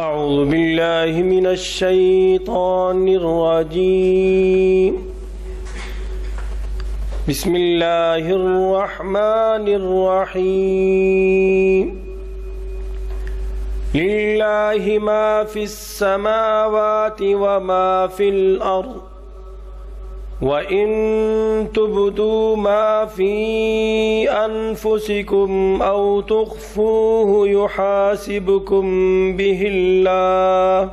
أعوذ بالله من الشيطان الرجيم بسم الله الرحمن الرحيم لله ما في السماوات وما في الأرض وَإِن تُبْدُوا مَا فِي أَنفُسِكُمْ أَوْ تُخْفُوهُ يُحَاسِبْكُم بِهِ اللَّهُ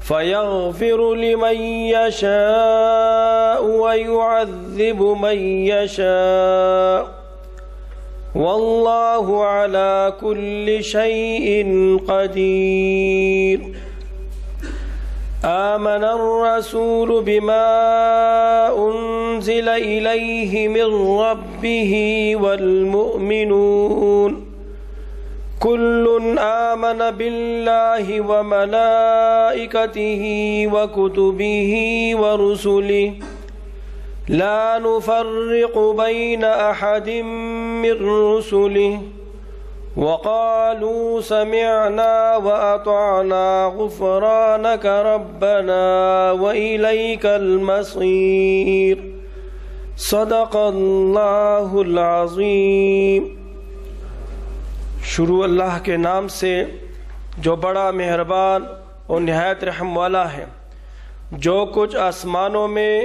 فَيَغْفِرُ لِمَن يَشَاءُ وَيُعَذِّبُ مَن يَشَاءُ وَاللَّهُ عَلَى كُلِّ شَيْءٍ قَدِيرٌ آمن الرسول بما أنزل إليه من ربه والمؤمنون كل آمن بالله وملائكته وكتبه ورسله لا نفرق بين أحد من رسله وقالوا سمعنا وأطعنا غفرانك ربنا وإليك المصير صدق اللہ العظیم۔ شروع اللہ کے نام سے جو بڑا مہربان اور نہایت رحم والا ہے۔ جو کچھ آسمانوں میں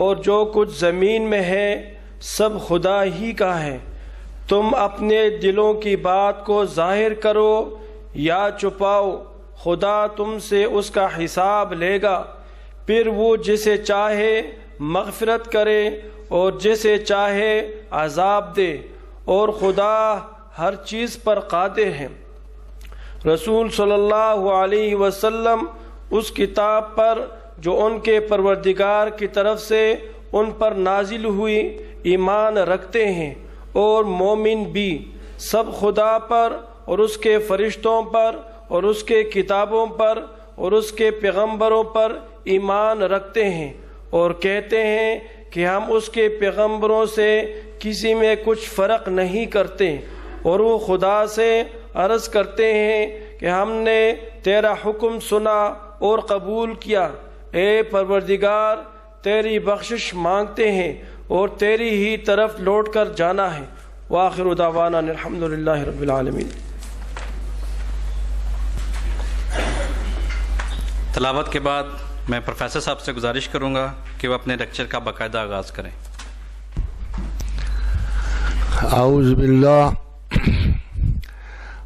اور جو کچھ زمین میں ہے سب خدا ہی کا ہے۔ تم اپنے دلوں کی بات کو ظاہر کرو یا چھپاؤ، خدا تم سے اس کا حساب لے گا۔ پھر وہ جسے چاہے مغفرت کرے اور جسے چاہے عذاب دے، اور خدا ہر چیز پر قادر ہے۔ رسول صلی اللہ علیہ وسلم اس کتاب پر جو ان کے پروردگار کی طرف سے ان پر نازل ہوئی ایمان رکھتے ہیں، اور مومن بھی سب خدا پر اور اس کے فرشتوں پر اور اس کے کتابوں پر اور اس کے پیغمبروں پر ایمان رکھتے ہیں، اور کہتے ہیں کہ ہم اس کے پیغمبروں سے کسی میں کچھ فرق نہیں کرتے، اور وہ خدا سے عرض کرتے ہیں کہ ہم نے تیرا حکم سنا اور قبول کیا۔ اے پروردگار، تیری بخشش مانگتے ہیں اور تیری ہی طرف لوٹ کر جانا ہے۔ وآخر دعوانا الحمدللہ رب العالمین۔ تلاوت کے بعد میں پروفیسر صاحب سے گزارش کروں گا کہ وہ اپنے لیکچر کا باقاعدہ آغاز کریں۔ اعوذ باللہ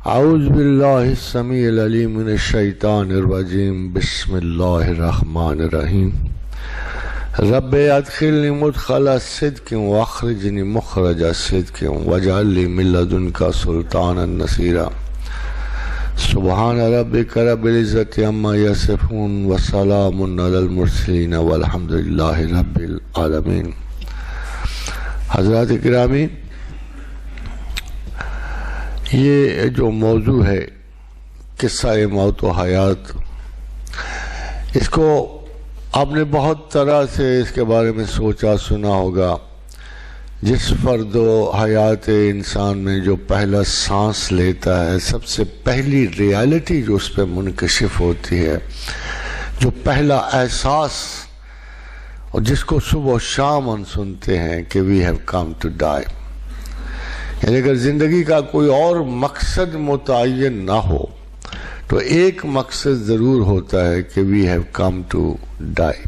السمیع العلیم من الشیطان الرجیم، بسم اللہ الرحمن الرحیم۔ رب ادخلنی مدخل صدق واخرجنی مخرج صدق واجعل لی من لدنک سلطانا نصیرا۔ سبحان ربک رب العزت عما یصفون وسلام علی المرسلین والحمد للہ رب العالمین۔ حضرات گرامی، یہ جو موضوع ہے قصہ موت و حیات، اس کو آپ نے بہت طرح سے اس کے بارے میں سوچا سنا ہوگا۔ جس فرد و حیات انسان میں جو پہلا سانس لیتا ہے، سب سے پہلی ریالٹی جو اس پہ منکشف ہوتی ہے، جو پہلا احساس، اور جس کو صبح و شام ہم سنتے ہیں کہ we have come to die, یعنی اگر زندگی کا کوئی اور مقصد متعین نہ ہو تو ایک مقصد ضرور ہوتا ہے کہ we have come to die,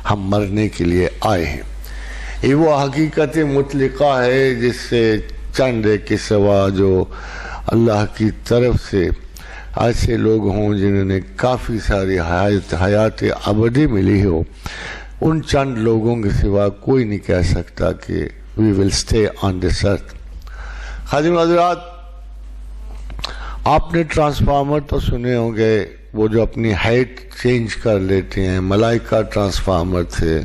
ہم مرنے کے لیے آئے ہیں۔ یہ وہ حقیقت مطلقہ ہے جس سے چند کے سوا جو اللہ کی طرف سے ایسے لوگ ہوں جنہوں نے کافی ساری حیات ابدی ملی ہو، ان چند لوگوں کے سوا کوئی نہیں کہہ سکتا کہ وی ول اسٹے آن دس ارتھ۔ خادم حضرات، آپ نے ٹرانسفارمر تو سنے ہوں گے، وہ جو اپنی ہائٹ چینج کر لیتے ہیں، ملائکہ ٹرانسفارمر تھے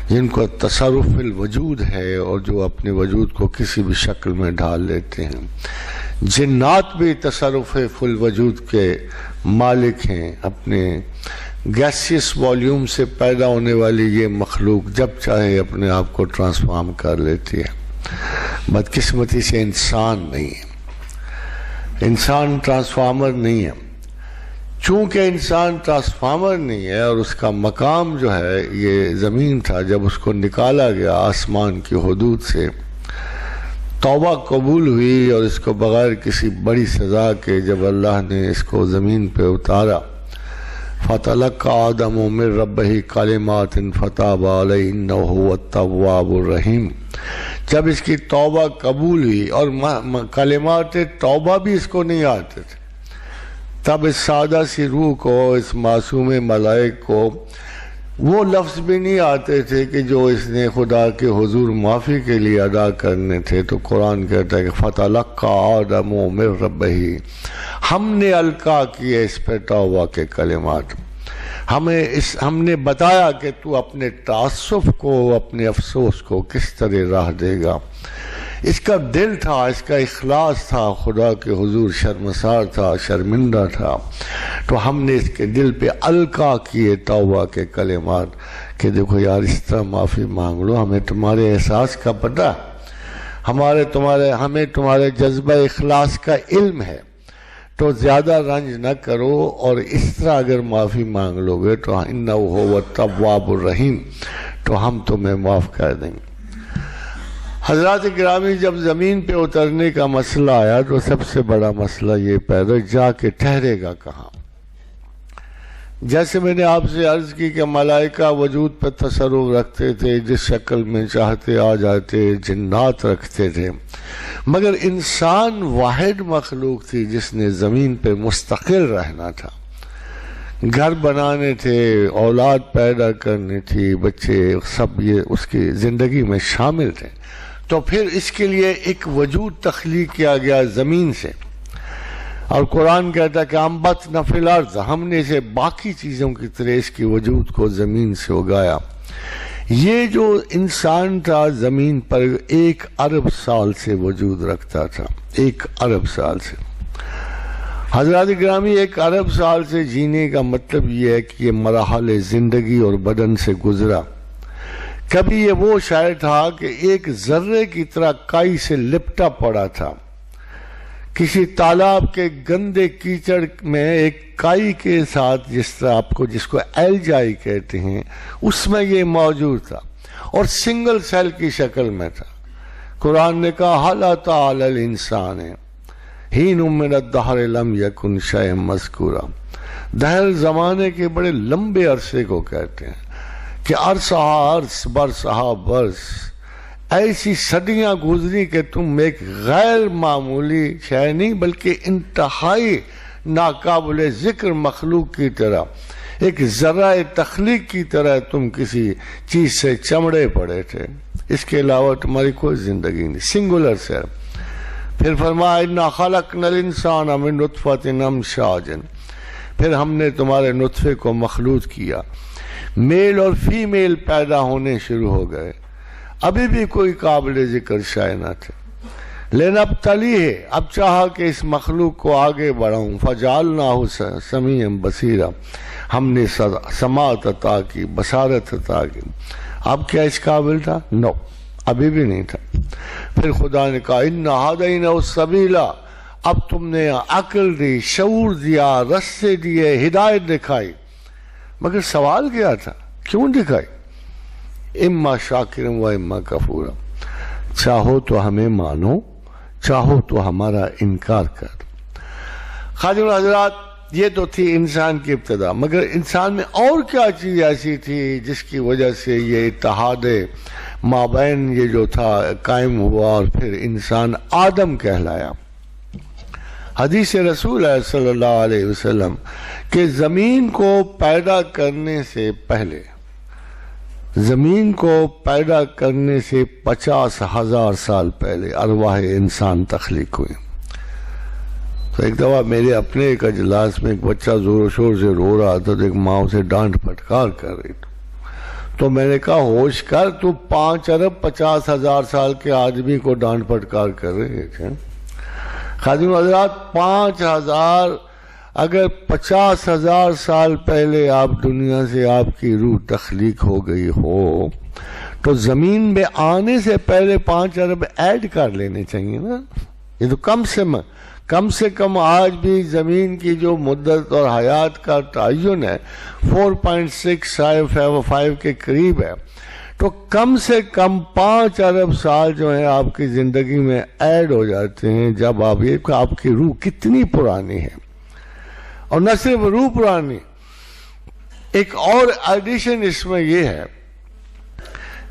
جن کو تصرف الوجود ہے اور جو اپنے وجود کو کسی بھی شکل میں ڈھال لیتے ہیں۔ جنات بھی تصرف الوجود کے مالک ہیں، اپنے گیسیس والیوم سے پیدا ہونے والی یہ مخلوق جب چاہے اپنے آپ کو ٹرانسفارم کر لیتی ہے۔ بدقسمتی سے انسان نہیں ہے، انسان ٹرانسفارمر نہیں ہے۔ چونکہ انسان ٹرانسفارمر نہیں ہے اور اس کا مقام جو ہے یہ زمین تھا، جب اس کو نکالا گیا آسمان کی حدود سے، توبہ قبول ہوئی اور اس کو بغیر کسی بڑی سزا کے جب اللہ نے اس کو زمین پہ اتارا، فَتَلَقَّى آدَمُ مِن رَبِّهِ كَلِمَاتٍ فَتَابَ عَلَيْهِ إِنَّهُ هُوَ التَّوَّابُ الرَّحِيمُ، جب اس کی توبہ قبول ہوئی اور کلمات توبہ بھی اس کو نہیں آتے تھے، تب اس سادہ سی روح کو، اس معصوم ملائک کو وہ لفظ بھی نہیں آتے تھے کہ جو اس نے خدا کے حضور معافی کے لیے ادا کرنے تھے، تو قرآن کہتا ہے کہ فَتَلَقَّى آدَمُ مِن رَبِّهِ، ہم نے القا کیے اس پہ توبہ کے کلمات، ہم نے بتایا کہ تو اپنے تعصف کو، اپنے افسوس کو کس طرح راہ دے گا۔ اس کا دل تھا، اس کا اخلاص تھا، خدا کے حضور شرمسار تھا، شرمندہ تھا، تو ہم نے اس کے دل پہ القا کیے توبہ کے کلمات کہ دیکھو یار اس طرح معافی مانگ لو، ہمیں تمہارے احساس کا پتہ، ہمیں تمہارے جذبہ اخلاص کا علم ہے، تو زیادہ رنج نہ کرو، اور اس طرح اگر معافی مانگ لو گے تو اِنَّهُ هُوَ التَّوَّابُ الرَّحِيمُ، تو ہم تمہیں معاف کر دیں گے۔ حضرات گرامی، جب زمین پہ اترنے کا مسئلہ آیا تو سب سے بڑا مسئلہ یہ پیدا، جا کے ٹھہرے گا کہاں؟ جیسے میں نے آپ سے عرض کی کہ ملائکہ وجود پہ تصرف رکھتے تھے، جس شکل میں چاہتے آ جاتے، جنات رکھتے تھے، مگر انسان واحد مخلوق تھی جس نے زمین پہ مستقل رہنا تھا، گھر بنانے تھے، اولاد پیدا کرنی تھی، بچے، سب یہ اس کی زندگی میں شامل تھے، تو پھر اس کے لیے ایک وجود تخلیق کیا گیا زمین سے، اور قرآن کہتا ہے کہ انبتنا فی الارض، ہم نے اسے باقی چیزوں کی طرح اس کی وجود کو زمین سے اگایا۔ یہ جو انسان تھا زمین پر 1 ارب سال سے وجود رکھتا تھا، 1 ارب سال سے۔ حضرات گرامی، 1 ارب سال سے جینے کا مطلب یہ ہے کہ یہ مراحل زندگی اور بدن سے گزرا۔ کبھی یہ وہ شاعر تھا کہ ایک ذرے کی طرح کائی سے لپٹا پڑا تھا، کسی تالاب کے گندے کیچڑ میں ایک کائی کے ساتھ، جس کو ایلجائی کہتے ہیں، اس میں یہ موجود تھا اور سنگل سیل کی شکل میں تھا۔ قرآن نے کہا حَلْ أَتَىٰ عَلَى الْإِنسَانِ حِینٌ مِّنَ الدَّهْرِ لَمْ يَكُنْ شَيْئًا مَذْکُورًا، دہر زمانے کے بڑے لمبے عرصے کو کہتے ہیں کہ عرصہ عرص، برسہ برس، ایسی صدیاں گزری کہ تم ایک غیر معمولی شے نہیں بلکہ انتہائی ناقابل ذکر مخلوق کی طرح، ایک ذرہ تخلیق کی طرح تم کسی چیز سے چمڑے پڑے تھے، اس کے علاوہ تمہاری کوئی زندگی نہیں، سنگولر سے۔ پھر فرمایا اِنَّا خَلَقْنَا الْإِنسَانَ مِن نُطْفَةٍ أَمْشَاجٍ، پھر ہم نے تمہارے نطفے کو مخلوط کیا، میل اور فیمیل پیدا ہونے شروع ہو گئے، ابھی بھی کوئی قابل ذکر شے نہ تھے، لیکن اب تلی ہے، اب چاہا کہ اس مخلوق کو آگے بڑھاؤں، فَجَعَلْنَاهُ سَمِيعًا بَصِيرًا، ہم نے سماعت عطا کی، بصارت عطا کی۔ اب کیا اس قابل تھا؟ نو، ابھی بھی نہیں تھا۔ پھر خدا نے کہا اِنَّ هَدَيْنَاهُ السَّبِيلَ، اب تم نے عقل دی، شعور دیا، رستے دیے، ہدایت دکھائی، مگر سوال کیا تھا؟ کیوں دکھائی؟ اما شاکرم و اما کفورا، چاہو تو ہمیں مانو، چاہو تو ہمارا انکار کر۔ خادم حضرات، یہ تو تھی انسان کی ابتدا، مگر انسان میں اور کیا چیز ایسی تھی جس کی وجہ سے یہ اتحاد مابین یہ جو تھا قائم ہوا اور پھر انسان آدم کہلایا۔ حدیث رسول ہے صلی اللہ علیہ وسلم کہ زمین کو پیدا کرنے سے پہلے، زمین کو پیدا کرنے سے 50,000 سال پہلے ارواح انسان تخلیق ہوئے۔ تو ایک دفعہ میرے اپنے ایک اجلاس میں ایک بچہ زور و شور سے رو رہا تھا، تو ایک ماں اسے ڈانٹ پھٹکار کر رہی تھی، تو میں نے کہا ہوش کر، تو 5 ارب 50,000 سال کے آدمی کو ڈانٹ پھٹکار کر رہے تھے۔ خادم حضرات، 5,000 اگر 50,000 سال پہلے آپ دنیا سے آپ کی روح تخلیق ہو گئی ہو تو زمین میں آنے سے پہلے 5 ارب ایڈ کر لینے چاہیے نا، یہ تو کم سے کم آج بھی زمین کی جو مدت اور حیات کا تعین ہے 4.655 کے قریب ہے، تو کم سے کم 5 ارب سال جو ہیں آپ کی زندگی میں ایڈ ہو جاتے ہیں، جب آپ کی روح کتنی پرانی ہے۔ اور نہ صرف روح پرانی، ایک اور ایڈیشن اس میں یہ ہے،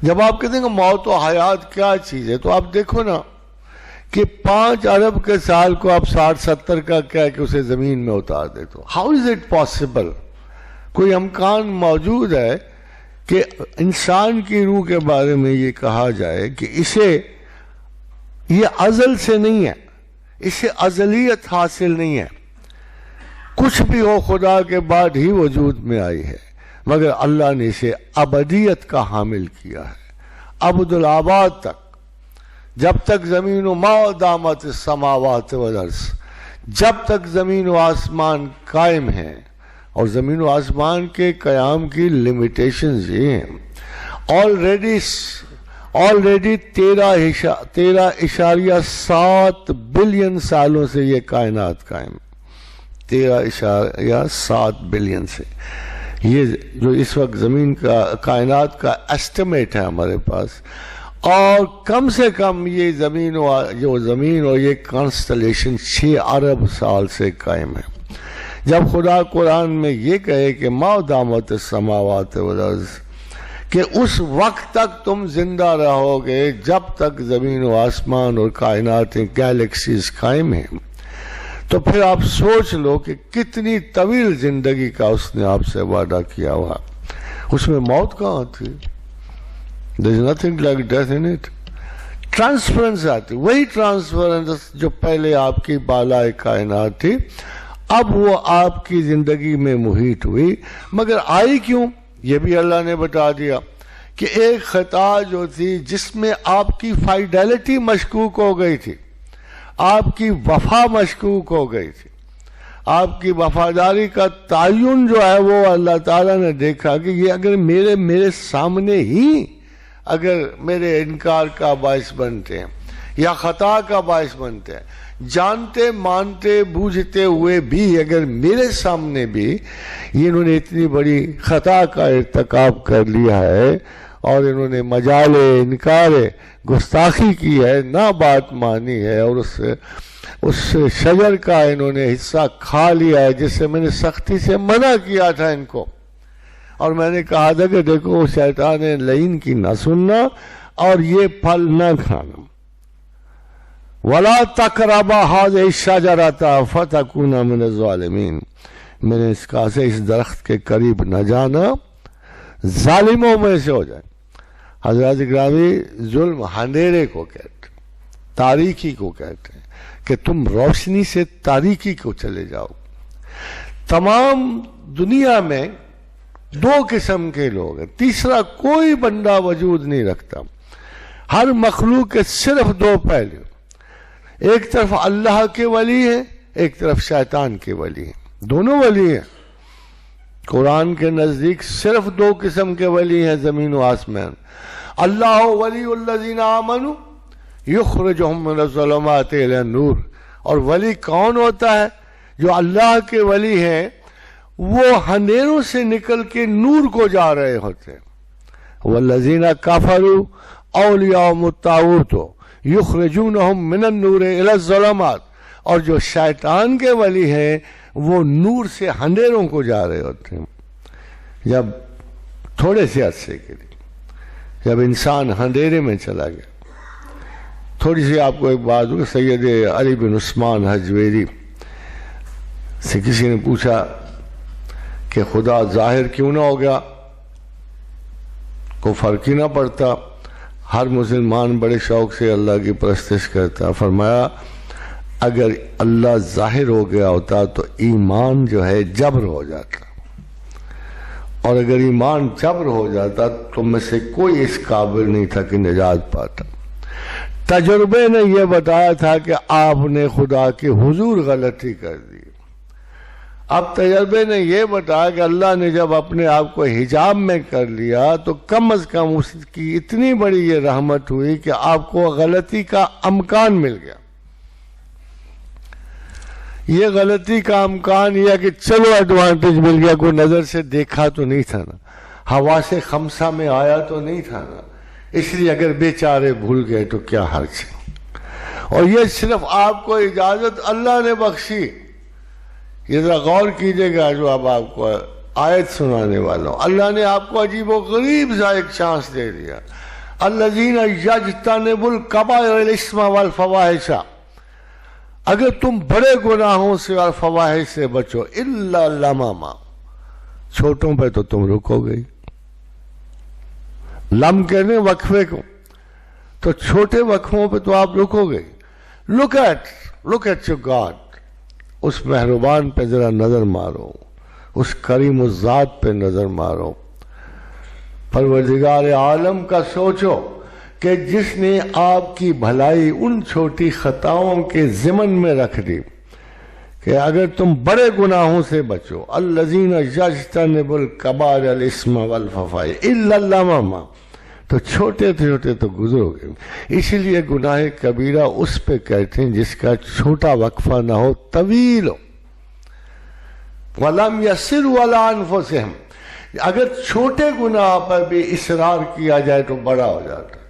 جب آپ کہتے ہیں کہ موت و حیات کیا چیز ہے، تو آپ دیکھو نا کہ 5 ارب کے سال کو آپ 60-70 کا کہہ کہ اسے زمین میں اتار دے تو ہاؤ از اٹ پاسبل؟ کوئی امکان موجود ہے کہ انسان کی روح کے بارے میں یہ کہا جائے کہ یہ ازل سے نہیں ہے، اسے ازلیت حاصل نہیں ہے، کچھ بھی ہو خدا کے بعد ہی وجود میں آئی ہے، مگر اللہ نے اسے ابدیت کا حامل کیا ہے، ابد الآباد تک، جب تک زمین و ما دامت السماوات والارض، جب تک زمین و آسمان قائم ہیں۔ اور زمین و آسمان کے قیام کی لیمیٹیشنز یہ ہیں، آلریڈی 13.7 بلین سالوں سے یہ کائنات قائم، 13.7 بلین سے، یہ جو اس وقت زمین کا کائنات کا ایسٹیمیٹ ہے ہمارے پاس، اور کم سے کم یہ زمین اور یہ کانسٹلیشن 6 ارب سال سے قائم ہے۔ جب خدا قرآن میں یہ کہے کہ ما دامت السماوات والارض، کہ اس وقت تک تم زندہ رہو گے جب تک زمین و آسمان اور کائنات گیلیکسیز قائم ہیں، تو پھر آپ سوچ لو کہ کتنی طویل زندگی کا اس نے آپ سے وعدہ کیا ہوا۔ اس میں موت کہاں تھی؟ There is nothing like death in it. Transference آتی، وہی ٹرانسفرنس جو پہلے آپ کی بالائے کائنات تھی، اب وہ آپ کی زندگی میں محیط ہوئی، مگر آئی کیوں؟ یہ بھی اللہ نے بتا دیا کہ ایک خطا جو تھی جس میں آپ کی فائیڈیلٹی مشکوک ہو گئی تھی، آپ کی وفا مشکوک ہو گئی تھی، آپ کی وفاداری کا تعین جو ہے وہ اللہ تعالیٰ نے دیکھا کہ یہ اگر میرے سامنے ہی اگر میرے انکار کا باعث بنتے ہیں یا خطا کا باعث بنتے ہیں، جانتے مانتے بوجھتے ہوئے بھی اگر میرے سامنے بھی یہ انہوں نے اتنی بڑی خطا کا ارتکاب کر لیا ہے اور انہوں نے مجال انکار گستاخی کی ہے، نہ بات مانی ہے، اور اس شجر کا انہوں نے حصہ کھا لیا ہے جس سے میں نے سختی سے منع کیا تھا ان کو، اور میں نے کہا تھا کہ دیکھو شیطان لعین کی نہ سننا اور یہ پھل نہ کھانا، وَلَا تَقْرَبَا هَٰذِهِ الشَّجَرَةَ فَتَكُونَ مِنَ الظَّالِمِينَ، میں نے اس کہا سے اس درخت کے قریب نہ جانا، ظالموں میں سے ہو جائے۔ حضرات گرامی، ظلم اندھیرے کو کہتے ہیں، تاریکی کو کہتے ہیں، کہ تم روشنی سے تاریکی کو چلے جاؤ۔ تمام دنیا میں 2 قسم کے لوگ ہیں، تیسرا کوئی بندہ وجود نہیں رکھتا۔ ہر مخلوق کے صرف 2 پہلو، ایک طرف اللہ کے ولی ہیں، ایک طرف شیطان کے ولی ہیں، دونوں ولی ہیں۔ قرآن کے نزدیک صرف 2 قسم کے ولی ہیں زمین و آسمان، اللہ ولی الذین آمنوا یخرجہم من الظلمات الی النور۔ اور ولی کون ہوتا ہے؟ جو اللہ کے ولی ہیں وہ اندھیروں سے نکل کے نور کو جا رہے ہوتے ہیں۔ والذین کفروا اولیاءہم الطاغوت یخرجونہم من النور الی الظلمات، اور جو شیطان کے ولی ہیں وہ نور سے اندھیروں کو جا رہے ہوتے ہیں۔ جب تھوڑے سے عرصے کے لیے جب انسان اندھیرے میں چلا گیا، تھوڑی سی آپ کو ایک بات ہو، سید علی بن عثمان حجویری سے کسی نے پوچھا کہ خدا ظاہر کیوں نہ ہو گیا، کوئی فرق ہی نہ پڑتا، ہر مسلمان بڑے شوق سے اللہ کی پرستش کرتا۔ فرمایا اگر اللہ ظاہر ہو گیا ہوتا تو ایمان جو ہے جبر ہو جاتا، اور اگر ایمان جبر ہو جاتا تو میں سے کوئی اس قابل نہیں تھا کہ نجات پاتا۔ تجربے نے یہ بتایا تھا کہ آپ نے خدا کے حضور غلطی کر دی، اب تجربے نے یہ بتایا کہ اللہ نے جب اپنے آپ کو حجاب میں کر لیا تو کم از کم اس کی اتنی بڑی یہ رحمت ہوئی کہ آپ کو غلطی کا امکان مل گیا۔ یہ غلطی کا امکان یہ کہ چلو ایڈوانٹیج مل گیا، کوئی نظر سے دیکھا تو نہیں تھا نا، ہوا سے خمسہ میں آیا تو نہیں تھا نا، اس لیے اگر بیچارے بھول گئے تو کیا حرج ہے۔ اور یہ صرف آپ کو اجازت اللہ نے بخشی، یہ ذرا غور کیجئے گا جو اب آپ کو آیت سنانے والا ہوں۔ اللہ نے آپ کو عجیب و غریب سا ایک چانس دے دیا، الذین یجتنبوا الکبائر الاسم والفواحش، اگر تم بڑے گناہوں سے اور فواحش سے بچو، الا اللمم، چھوٹوں پہ تو تم رکو گئی، لم کہنے وقفے کو، تو چھوٹے وقفوں پہ تو آپ رکو گئی۔ look at your God، اس مہربان پہ ذرا نظر مارو، اس کریم الذات پہ نظر مارو، پروردگار عالم کا سوچو کہ جس نے آپ کی بھلائی ان چھوٹی خطاؤں کے ضمن میں رکھ دی کہ اگر تم بڑے گناہوں سے بچو، الذین یجتنبوا الکبائر الاسم والفواحش الا اللمم، تو چھوٹے تو گزرو گے۔ اسی لیے گناہ کبیرہ اس پہ کہتے ہیں جس کا چھوٹا وقفہ نہ ہو، طویل ہو۔ وَلَمْ يَسِرُوا عَلَىٰ أَنفُسِهِمْ، اگر چھوٹے گناہ پر بھی اصرار کیا جائے تو بڑا ہو جاتا ہے،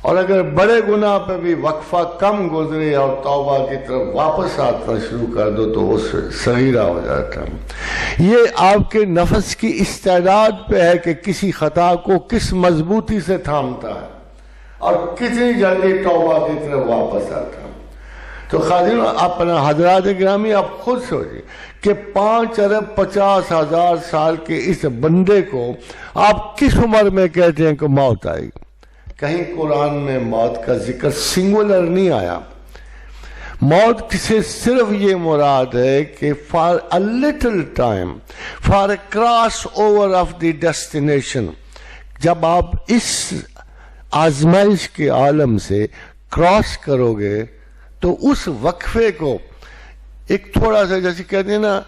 اور اگر بڑے گناہ پر بھی وقفہ کم گزرے اور توبہ کی طرف واپس آنا شروع کر دو تو وہ صغیرہ ہو جاتا ہے۔ یہ آپ کے نفس کی استعداد پہ ہے کہ کسی خطا کو کس مضبوطی سے تھامتا ہے اور کتنی جلدی توبہ کی طرف واپس آتا ہے۔ تو خادم اپنا حضرات گرامی آپ خود سوچیں کہ 5,50,000 سال کے اس بندے کو آپ کس عمر میں کہتے ہیں کہ موت آئے گی؟ کہیں قرآن میں موت کا ذکر سنگولر نہیں آیا۔ موت سے صرف یہ مراد ہے کہ for a little time, for a cross over of the destination، جب آپ اس آزمائش کے عالم سے کراس کرو گے تو اس وقفے کو ایک تھوڑا سا، جیسے کہتے ہیں نا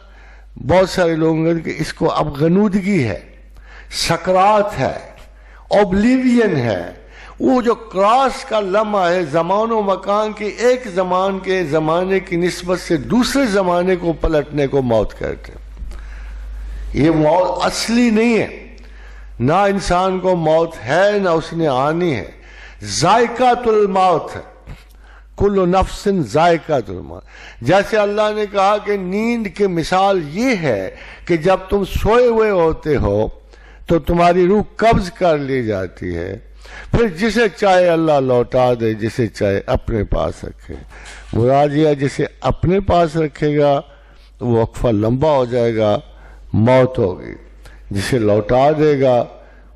بہت سارے لوگوں کہ اس کو اب غنودگی ہے، سکرات ہے، اوبلیوین ہے، وہ جو کراس کا لمحہ ہے زمان و مکان کے، ایک زمانے کی نسبت سے دوسرے زمانے کو پلٹنے کو موت کہتے ہیں۔ یہ موت اصلی نہیں ہے، نہ انسان کو موت ہے نہ اس نے آنی ہے، ذائقۃ الموت ہے، کل نفس ذائقۃ الموت۔ جیسے اللہ نے کہا کہ نیند کی مثال یہ ہے کہ جب تم سوئے ہوئے ہوتے ہو تو تمہاری روح قبض کر لی جاتی ہے، پھر جسے چاہے اللہ لوٹا دے، جسے چاہے اپنے پاس رکھے۔ مراد یہ جسے اپنے پاس رکھے گا تو وہ وقفہ لمبا ہو جائے گا، موت ہوگی، جسے لوٹا دے گا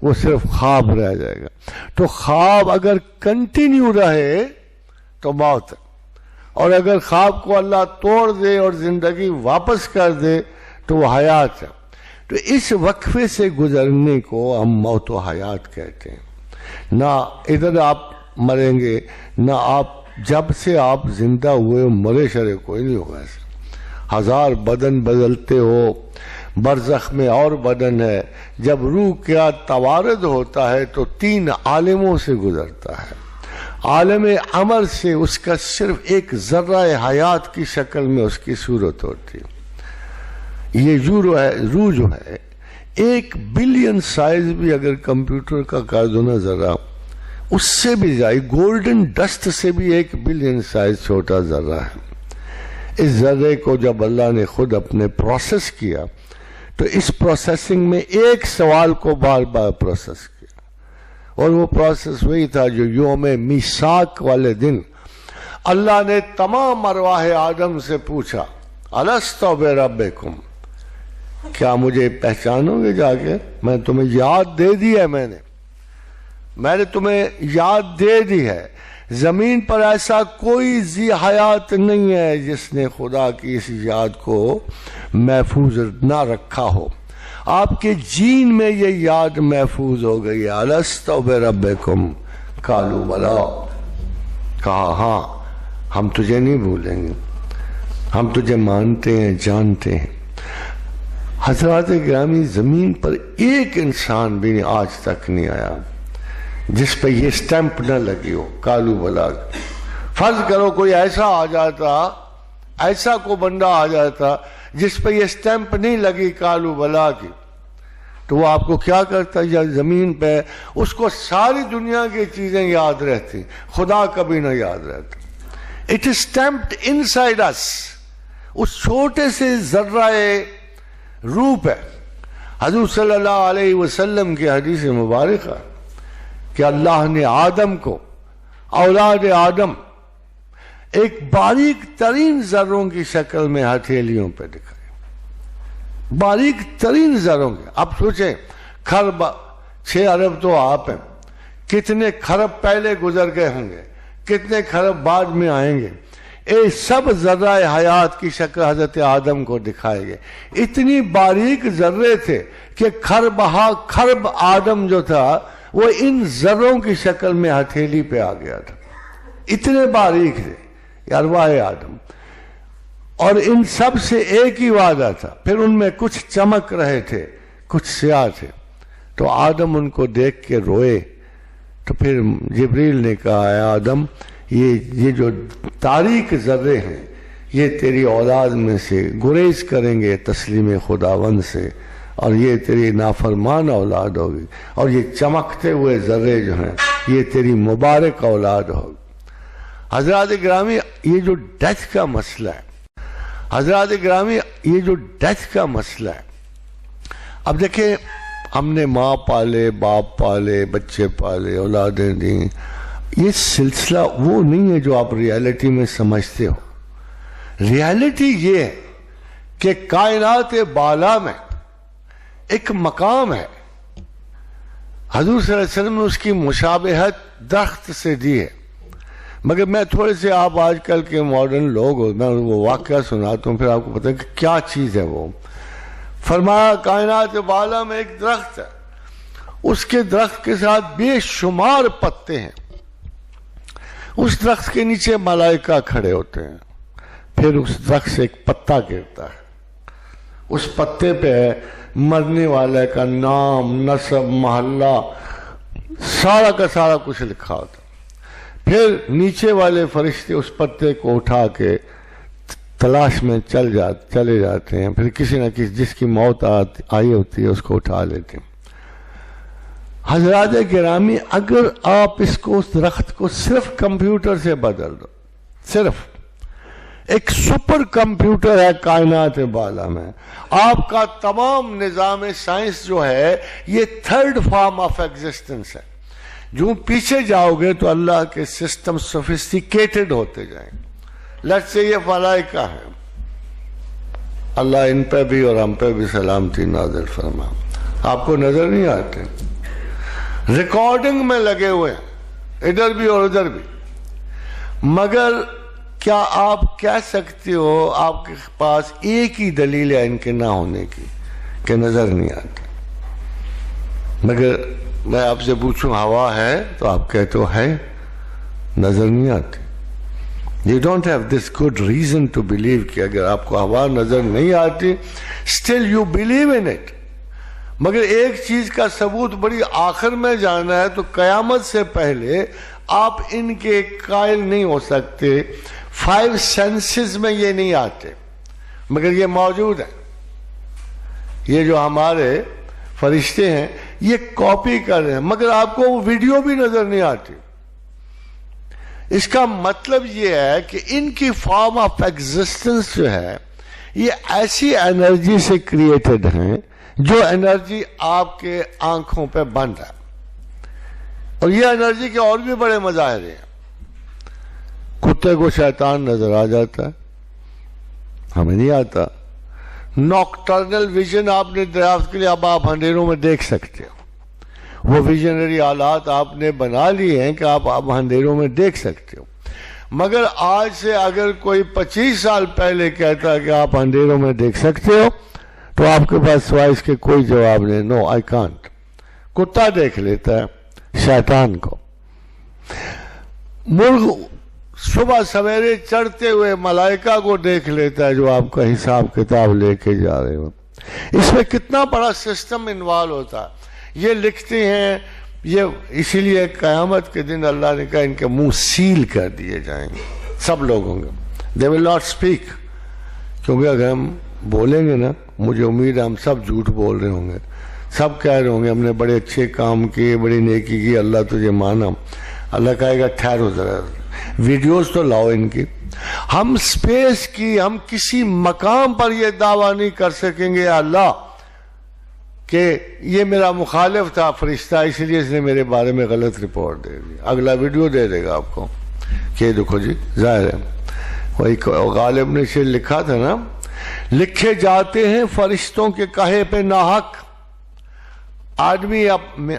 وہ صرف خواب رہ جائے گا۔ تو خواب اگر کنٹینیو رہے تو موت ہے، اور اگر خواب کو اللہ توڑ دے اور زندگی واپس کر دے تو وہ حیات ہے۔ تو اس وقفے سے گزرنے کو ہم موت و حیات کہتے ہیں۔ نہ ادھر آپ مریں گے، نہ آپ جب سے آپ زندہ ہوئے مرے شرے کوئی نہیں ہوگا۔ ایسا 1000 بدن بدلتے ہو، برزخ میں اور بدن ہے، جب روح کا توارد ہوتا ہے تو 3 عالموں سے گزرتا ہے۔ عالم عمر سے اس کا صرف ایک ذرہ حیات کی شکل میں اس کی صورت ہوتی ہے۔ یہ روح جو ہے 1 بلین سائز بھی اگر کمپیوٹر کا کر دو نا ذرہ، اس سے بھی زیادہ، گولڈن ڈسٹ سے بھی 1 بلین سائز چھوٹا ذرہ ہے۔ اس ذرے کو جب اللہ نے خود اپنے پروسیس کیا تو اس پروسیسنگ میں ایک سوال کو بار بار پروسیس کیا، اور وہ پروسیس وہی تھا جو یوم میثاق والے دن اللہ نے تمام ارواح آدم سے پوچھا، الست بربکم، کیا مجھے پہچانو گے جا کے؟ میں تمہیں یاد دے دی ہے، میں نے تمہیں یاد دے دی ہے۔ زمین پر ایسا کوئی ذی حیات نہیں ہے جس نے خدا کی اس یاد کو محفوظ نہ رکھا ہو۔ آپ کے جین میں یہ یاد محفوظ ہو گئی، الست بربکم قالوا بلی، کہا ہاں ہم تجھے نہیں بھولیں گے، ہم تجھے مانتے ہیں، جانتے ہیں۔ حضرات گرامی، زمین پر ایک انسان بھی آج تک نہیں آیا جس پہ یہ سٹیمپ نہ لگی ہو قالوا بلی۔ فرض کرو کوئی ایسا آ جاتا ایسا کو بندہ آ جاتا جس پہ یہ سٹیمپ نہیں لگی کالو بلا کی، تو وہ آپ کو کیا کرتا؟ یا زمین پہ اس کو ساری دنیا کی چیزیں یاد رہتی، خدا کبھی نہ یاد رہتا. It is stamped inside us. اس چھوٹے سے ذرہ روح ہے. حضور صلی اللہ علیہ وسلم کی حدیث مبارکہ کہ اللہ نے آدم کو، اولاد آدم، ایک باریک ترین ذروں کی شکل میں ہتھیلیوں پہ دکھائے. باریک ترین ذروں کے. اب سوچیں، خرب 6 ارب تو آپ ہیں، کتنے خرب پہلے گزر گئے ہوں گے، کتنے خرب بعد میں آئیں گے. یہ سب ذرہ حیات کی شکل حضرت آدم کو دکھائے گئے. اتنی باریک ذرے تھے کہ خرب آدم جو تھا وہ ان ذروں کی شکل میں ہتھیلی پہ آ گیا تھا. اتنے باریک تھے ارواح آدم. اور ان سب سے ایک ہی وعدہ تھا. پھر ان میں کچھ چمک رہے تھے، کچھ سیاہ تھے. تو آدم ان کو دیکھ کے روئے. تو پھر جبریل نے کہا، اے آدم، یہ جو تاریک ذرے ہیں یہ تیری اولاد میں سے گریز کریں گے تسلیم خداوند سے، اور یہ تیری نافرمان اولاد ہوگی. اور یہ چمکتے ہوئے ذرے جو ہیں یہ تیری مبارک اولاد ہوگی. حضرات گرامی، یہ جو ڈیتھ کا مسئلہ ہے، حضرات گرامی، یہ جو ڈیتھ کا مسئلہ ہے، اب دیکھیں، ہم نے ماں پالے، باپ پالے، بچے پالے، اولادیں دیں. یہ سلسلہ وہ نہیں ہے جو آپ ریالٹی میں سمجھتے ہو. ریالٹی یہ ہے کہ کائنات بالا میں ایک مقام ہے. حضور صلی اللہ علیہ وسلم نے اس کی مشابہت درخت سے دی ہے. مگر میں تھوڑے سے، آپ آج کل کے ماڈرن لوگ ہو، میں وہ واقعہ سناتا ہوں پھر آپ کو پتہ ہے کہ کیا چیز ہے وہ. فرمایا کائنات بالا میں ایک درخت ہے، اس کے درخت کے ساتھ بے شمار پتے ہیں. اس درخت کے نیچے ملائکہ کھڑے ہوتے ہیں. پھر اس درخت سے ایک پتا گرتا ہے. اس پتے پہ مرنے والے کا نام، نسب، محلہ، سارا کا سارا کچھ لکھا ہوتا. پھر نیچے والے فرشتے اس پتے کو اٹھا کے تلاش میں چلے جاتے ہیں. پھر کسی نہ کسی جس کی موت آئی ہوتی ہے اس کو اٹھا لیتے ہیں. حضرات گرامی، اگر آپ اس درخت کو صرف کمپیوٹر سے بدل دو، صرف ایک سپر کمپیوٹر ہے کائنات بالا میں، آپ کا تمام نظام سائنس جو ہے یہ 3rd فارم آف ایگزسٹنس ہے. جو پیچھے جاؤ گے تو اللہ کے سسٹم سوفسٹیکیٹڈ ہوتے جائیں. لیٹس سے یہ ملائکہ ہے، اللہ ان پہ بھی اور ہم پہ بھی سلامتی نازل فرما. آپ کو نظر نہیں آتے، ریکارڈنگ میں لگے ہوئے ہیں ادھر بھی اور ادھر بھی. مگر کیا آپ کہہ سکتے ہو آپ کے پاس ایک ہی دلیل ہے ان کے نہ ہونے کی کہ نظر نہیں آتے؟ مگر میں آپ سے پوچھوں ہوا ہے تو آپ کہتے ہو ہے، نظر نہیں آتی. You don't have this good reason to believe کہ اگر آپ کو ہوا نظر نہیں آتی still you believe in it. مگر ایک چیز کا ثبوت بڑی آخر میں جانا ہے تو قیامت سے پہلے آپ ان کے قائل نہیں ہو سکتے. 5 senses میں یہ نہیں آتے مگر یہ موجود ہے. یہ جو ہمارے فرشتے ہیں یہ کاپی کر رہے ہیں مگر آپ کو وہ ویڈیو بھی نظر نہیں آتی. اس کا مطلب یہ ہے کہ ان کی فارم آف ایگزسٹنس جو ہے یہ ایسی انرجی سے کریٹڈ ہیں جو انرجی آپ کے آنکھوں پہ بند ہے. اور یہ انرجی کے اور بھی بڑے مظاہر ہیں. کتے کو شیطان نظر آ جاتا ہے، ہمیں نہیں آتا. نوکٹرنل ویژن آپ نے دریافت کے لیے اب آپ اندھیروں میں دیکھ سکتے ہو. وہ ویژنری آلات آپ نے بنا لیے ہیں کہ آپ اندھیروں میں دیکھ سکتے ہو. مگر آج سے اگر کوئی 25 سال پہلے کہتا ہے کہ آپ اندھیروں میں دیکھ سکتے ہو تو آپ کے پاس سوائے اس کے کوئی جواب نہیں. نو آئی کانٹ. کتا دیکھ لیتا ہے شیطان کو. مرغ صبح سویرے چڑھتے ہوئے ملائکہ کو دیکھ لیتا ہے جو آپ کا حساب کتاب لے کے جا رہے ہو. اس میں کتنا بڑا سسٹم انوالو ہوتا ہے. یہ لکھتے ہیں یہ اسی لیے قیامت کے دن اللہ نے کہا ان کے منہ سیل کر دیے جائیں گے سب لوگوں کے. They will not speak. کیونکہ اگر ہم بولیں گے نا، مجھے امید ہے ہم سب جھوٹ بول رہے ہوں گے، سب کہہ رہے ہوں گے ہم نے بڑے اچھے کام کیے، بڑی نیکی کی، اللہ تجھے مانا. اللہ کہے گا ٹھہرو ذرا، ویڈیوز تو لاؤ ان کی. ہم سپیس کی، ہم کسی مقام پر یہ دعویٰ نہیں کر سکیں گے اللہ کہ یہ میرا مخالف تھا فرشتہ، اس لیے اس نے میرے بارے میں غلط رپورٹ دے دی. اگلا ویڈیو دے دے گا آپ کو کہ دیکھو جی ظاہر ہے. وہی غالب نے شعر لکھا تھا نا، لکھے جاتے ہیں فرشتوں کے کہے پہ ناحق. آدمی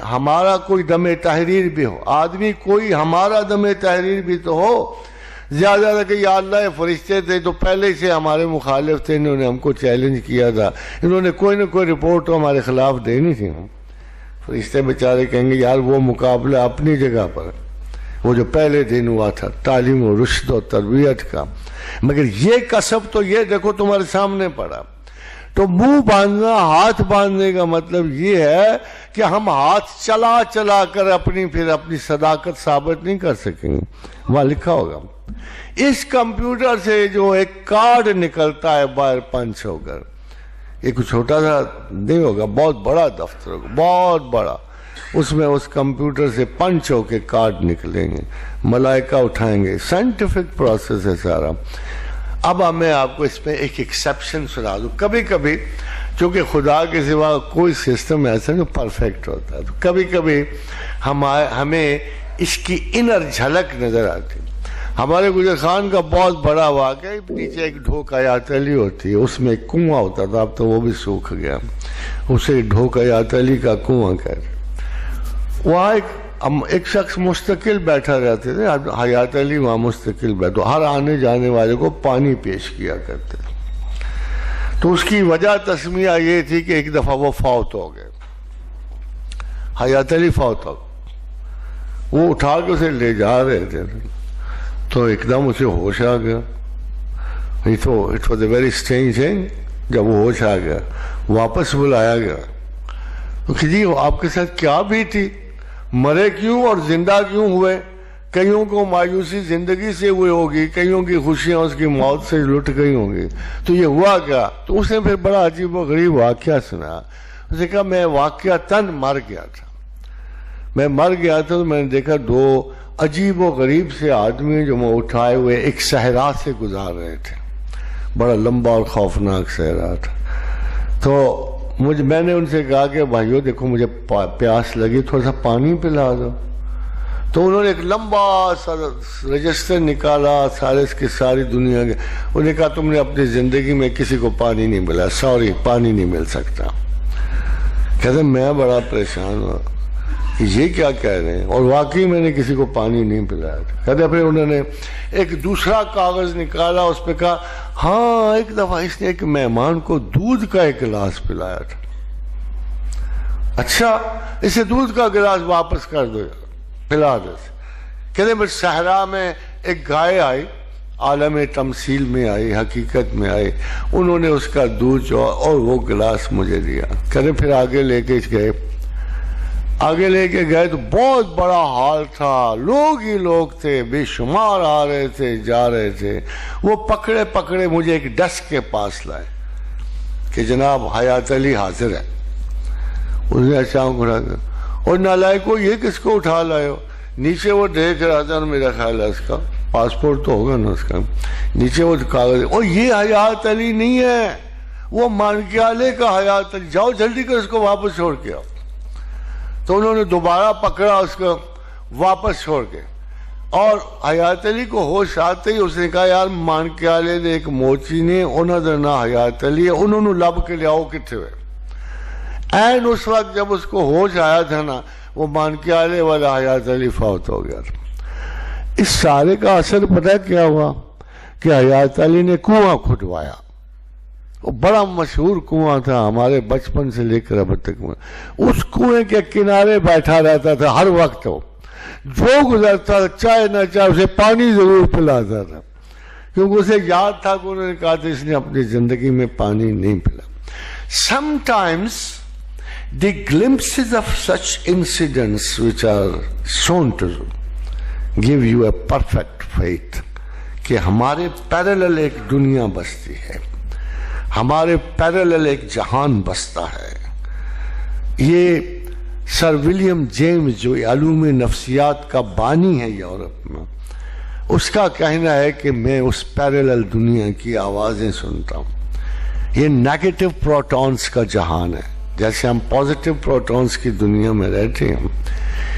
ہمارا کوئی دم تحریر بھی ہو، آدمی کوئی ہمارا دم تحریر بھی تو ہو، زیادہ تھا کہ یا اللہ یہ فرشتے تھے تو پہلے سے ہمارے مخالف تھے، انہوں نے ہم کو چیلنج کیا تھا، انہوں نے کوئی نہ کوئی رپورٹ تو ہمارے خلاف دینی تھی. فرشتے بیچارے کہیں گے یار وہ مقابلہ اپنی جگہ پر، وہ جو پہلے دن ہوا تھا تعلیم و رشد و تربیت کا، مگر یہ کسب تو یہ دیکھو تمہارے سامنے پڑا. تو منہ باندھنا، ہاتھ باندھنے کا مطلب یہ ہے کہ ہم ہاتھ چلا چلا کر پھر اپنی صداقت ثابت نہیں کر سکیں گے. وہاں لکھا ہوگا اس کمپیوٹر سے جو ایک کارڈ نکلتا ہے باہر پنچ ہو کر، ایک چھوٹا سا نہیں ہوگا، بہت بڑا دفتر ہوگا، بہت بڑا، اس میں اس کمپیوٹر سے پنچ ہو کے کارڈ نکلیں گے، ملائکہ اٹھائیں گے. سائنٹیفک پروسیس ہے سارا. اب میں آپ کو اس میں ایک ایکسیپشن سنا دوں. کبھی کبھی چونکہ خدا کے سوا کوئی سسٹم ایسا نہیں پرفیکٹ ہوتا ہے، تو کبھی کبھی ہمیں اس کی انر جھلک نظر آتی. ہمارے گجر خان کا بہت بڑا واقعہ، نیچے ایک ڈھوک حیات علی ہوتی ہے، اس میں ایک کنواں ہوتا تھا، اب تو وہ بھی سوکھ گیا، اسے ڈھوک حیات علی کا کنواں کہتے. وہاں ایک شخص مستقل بیٹھا رہتے تھے، حیات علی وہاں مستقل بیٹھا، ہر آنے جانے والے کو پانی پیش کیا کرتے تھے. تو اس کی وجہ تسمیہ یہ تھی کہ ایک دفعہ وہ فوت ہو گئے، حیات علی فوت ہو گئے. وہ اٹھا کے اسے لے جا رہے تھے تو ایک دم اسے ہوش آ گیا. It was a very strange thing. جب وہ ہوش آ گیا واپس بلایا گیا کہ جی آپ کے ساتھ کیا بھی تھی، مرے کیوں اور زندہ کیوں ہوئے؟ کئیوں کو مایوسی زندگی سے ہوئی ہوگی، کئیوں کی خوشیاں اس کی موت سے لٹ گئی ہوں گی، تو یہ ہوا کیا؟ تو اس نے پھر بڑا عجیب و غریب واقعہ سنا. اس نے کہا میں واقعتاً مر گیا تھا، میں مر گیا تھا تو میں نے دیکھا دو عجیب و غریب سے آدمی جو میں اٹھائے ہوئے ایک صحرا سے گزار رہے تھے، بڑا لمبا اور خوفناک صحرا تھا. تو میں نے ان سے کہا کہ بھائیو دیکھو مجھے پیاس لگی، تھوڑا سا پانی پلا دو. تو انہوں نے ایک لمبا سا رجسٹر نکالا ساری دنیا کے. انہوں نے کہا تم نے اپنی زندگی میں کسی کو پانی نہیں ملا، سوری پانی نہیں مل سکتا. کہتے میں بڑا پریشان ہوا یہ کیا کہہ رہے ہیں، اور واقعی میں نے کسی کو پانی نہیں پلایا تھا. کہتے پھر انہوں نے ایک دوسرا کاغذ نکالا، اس پہ کہا ہاں ایک دفعہ اس نے ایک مہمان کو دودھ کا ایک گلاس پلایا تھا. اچھا اسے دودھ کا گلاس واپس کر دو، پلا دو. کہتے پھر صحرا میں ایک گائے آئی، عالم تمثیل میں آئی، حقیقت میں آئی، انہوں نے اس کا دودھ اور وہ گلاس مجھے دیا. کہتے پھر آگے لے کے گئے تو بہت بڑا حال تھا، لوگ ہی لوگ تھے، بے شمار آ رہے تھے جا رہے تھے. وہ پکڑے مجھے ایک ڈسک کے پاس لائے کہ جناب حیات علی حاضر ہے. اس نے اچانک اٹھا کر، اور نالائق کو یہ کس کو اٹھا لائے ہو؟ نیچے وہ دیکھ رہا تھا، میرا خیال ہے اس کا پاسپورٹ تو ہوگا نا اس کا، نیچے وہ کاغذ، اور یہ حیات علی نہیں ہے، وہ مانکیالے کا حیات علی، جاؤ جلدی کر اس کو واپس چھوڑ کے آؤ. تو انہوں نے دوبارہ پکڑا اس کو، واپس چھوڑ کے، اور حیات علی کو ہوش آتے ہی اس نے کہا یار مانکیالے نے ایک موچی نے انہوں نے نہ حیات علی ہے، انہوں نے لب کے لیاؤ کتنے ہوئے. این اس وقت جب اس کو ہوش آیا تھا نا، وہ مانکیالے والا حیات علی فوت ہو گیا. اس سارے کا اثر پتہ کیا ہوا کہ حیات علی نے کنواں کھدوایا. وہ بڑا مشہور کنواں تھا ہمارے بچپن سے لے کر اب تک. اس کنویں کے کنارے بیٹھا رہتا تھا ہر وقت، وہ جو گزرتا چاہے نہ چاہے اسے پانی ضرور پلاتا تھا، کیونکہ اسے یاد تھا کہ انہوں نے کہا تھا اس نے اپنی زندگی میں پانی نہیں پلا. Sometimes the glimpses of such incidents which are shown to you give you a perfect faith کہ ہمارے پیرلل ایک دنیا بستی ہے ہمارے پیرالل ایک جہان بستا ہے. یہ سر ولیم جیمز جو علوم نفسیات کا بانی ہے یورپ میں، اس کا کہنا ہے کہ میں اس پیرالل دنیا کی آوازیں سنتا ہوں. یہ نیگیٹو پروٹونز کا جہان ہے، جیسے ہم پازیٹو پروٹونز کی دنیا میں رہتے ہیں.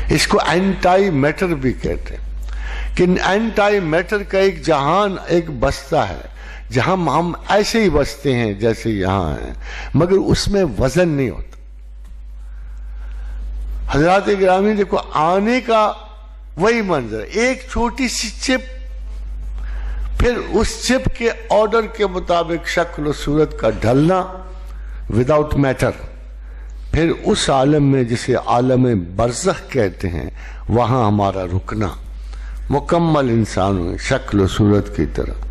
اس کو اینٹائی میٹر بھی کہتے ہیں کہ اینٹائی میٹر کا ایک جہان، ایک بستہ ہے جہاں ہم ایسے ہی بستے ہیں جیسے یہاں ہیں، مگر اس میں وزن نہیں ہوتا. حضرات گرامی دیکھو، آنے کا وہی منظر، ایک چھوٹی سی چپ، پھر اس چپ کے آرڈر کے مطابق شکل و صورت کا ڈھلنا وداؤٹ میٹر، پھر اس عالم میں جسے عالم برزخ کہتے ہیں وہاں ہمارا رکنا، مکمل انسان ہوئے شکل و صورت کی طرح.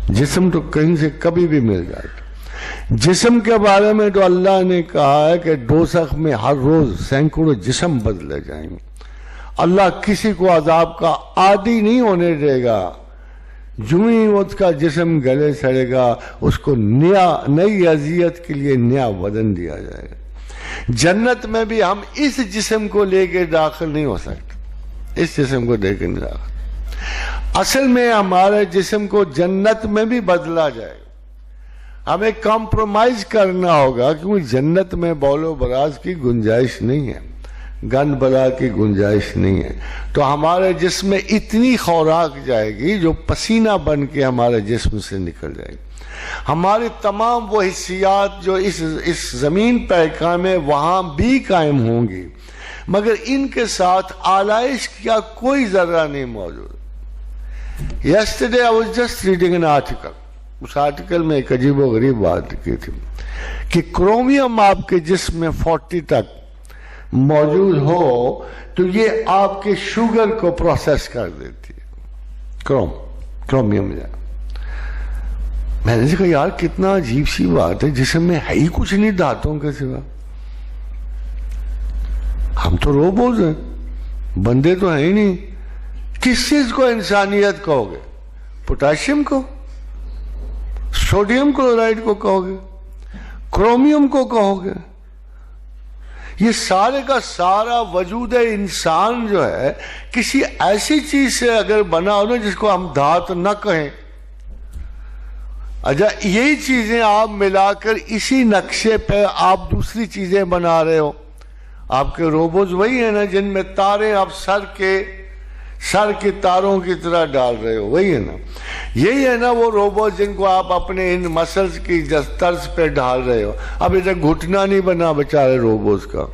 جسم تو کہیں سے کبھی بھی مل جائے گا. جسم کے بارے میں تو اللہ نے کہا ہے کہ دوزخ میں ہر روز سینکڑوں جسم بدلے جائیں گے. اللہ کسی کو عذاب کا عادی نہیں ہونے دے گا. جو ہی اس کا جسم گلے سڑے گا، اس کو نئی اذیت کے لیے نیا بدن دیا جائے گا. جنت میں بھی ہم اس جسم کو لے کے داخل نہیں ہو سکتے، اس جسم کو دے کے نہیں داخل. اصل میں ہمارے جسم کو جنت میں بھی بدلا جائے گا. ہمیں کمپرومائز کرنا ہوگا، کیونکہ جنت میں بول و براز کی گنجائش نہیں ہے، گند بلا کی گنجائش نہیں ہے. تو ہمارے جسم میں اتنی خوراک جائے گی جو پسینہ بن کے ہمارے جسم سے نکل جائے گی. ہماری تمام وہ حسیات جو اس زمین پہ قائم ہے وہاں بھی قائم ہوں گی، مگر ان کے ساتھ آلائش کا کوئی ذرہ نہیں موجود. Yesterday I was just reading an article. اس آرٹیکل میں ایک عجیب و غریب بات لکھی تھی کہ کرومیم آپ کے جسم میں 40 تک موجود ہو تو یہ آپ کے شوگر کو پروسیس کر دیتی ہے. کرومیم جائے. میں نے کہا یار کتنا عجیب سی بات ہے، جسم میں ہے ہی کچھ نہیں دھاتوں کے سوا. ہم تو روبوز ہیں، بندے تو ہیں ہی نہیں. کس چیز کو انسانیت کہو گے؟ پوٹاشیم کو، سوڈیم کلورائڈ کو کہو گے، کرومیم کو کہو گے؟ یہ سارے کا سارا وجود انسان جو ہے کسی ایسی چیز سے اگر بنا ہو نا جس کو ہم دھات نہ کہیں. اچھا یہی چیزیں آپ ملا کر اسی نقشے پہ آپ دوسری چیزیں بنا رہے ہو. آپ کے روبوز وہی ہیں نا جن میں تاریں آپ سر کے تاروں کی طرح ڈال رہے ہو، وہی ہے نا. یہی ہے نا وہ روبوٹ جن کو آپ اپنے ان مسلز کی طرز پہ ڈال رہے ہو. اب ادھر گھٹنا نہیں بنا بیچارے روبوٹ کا.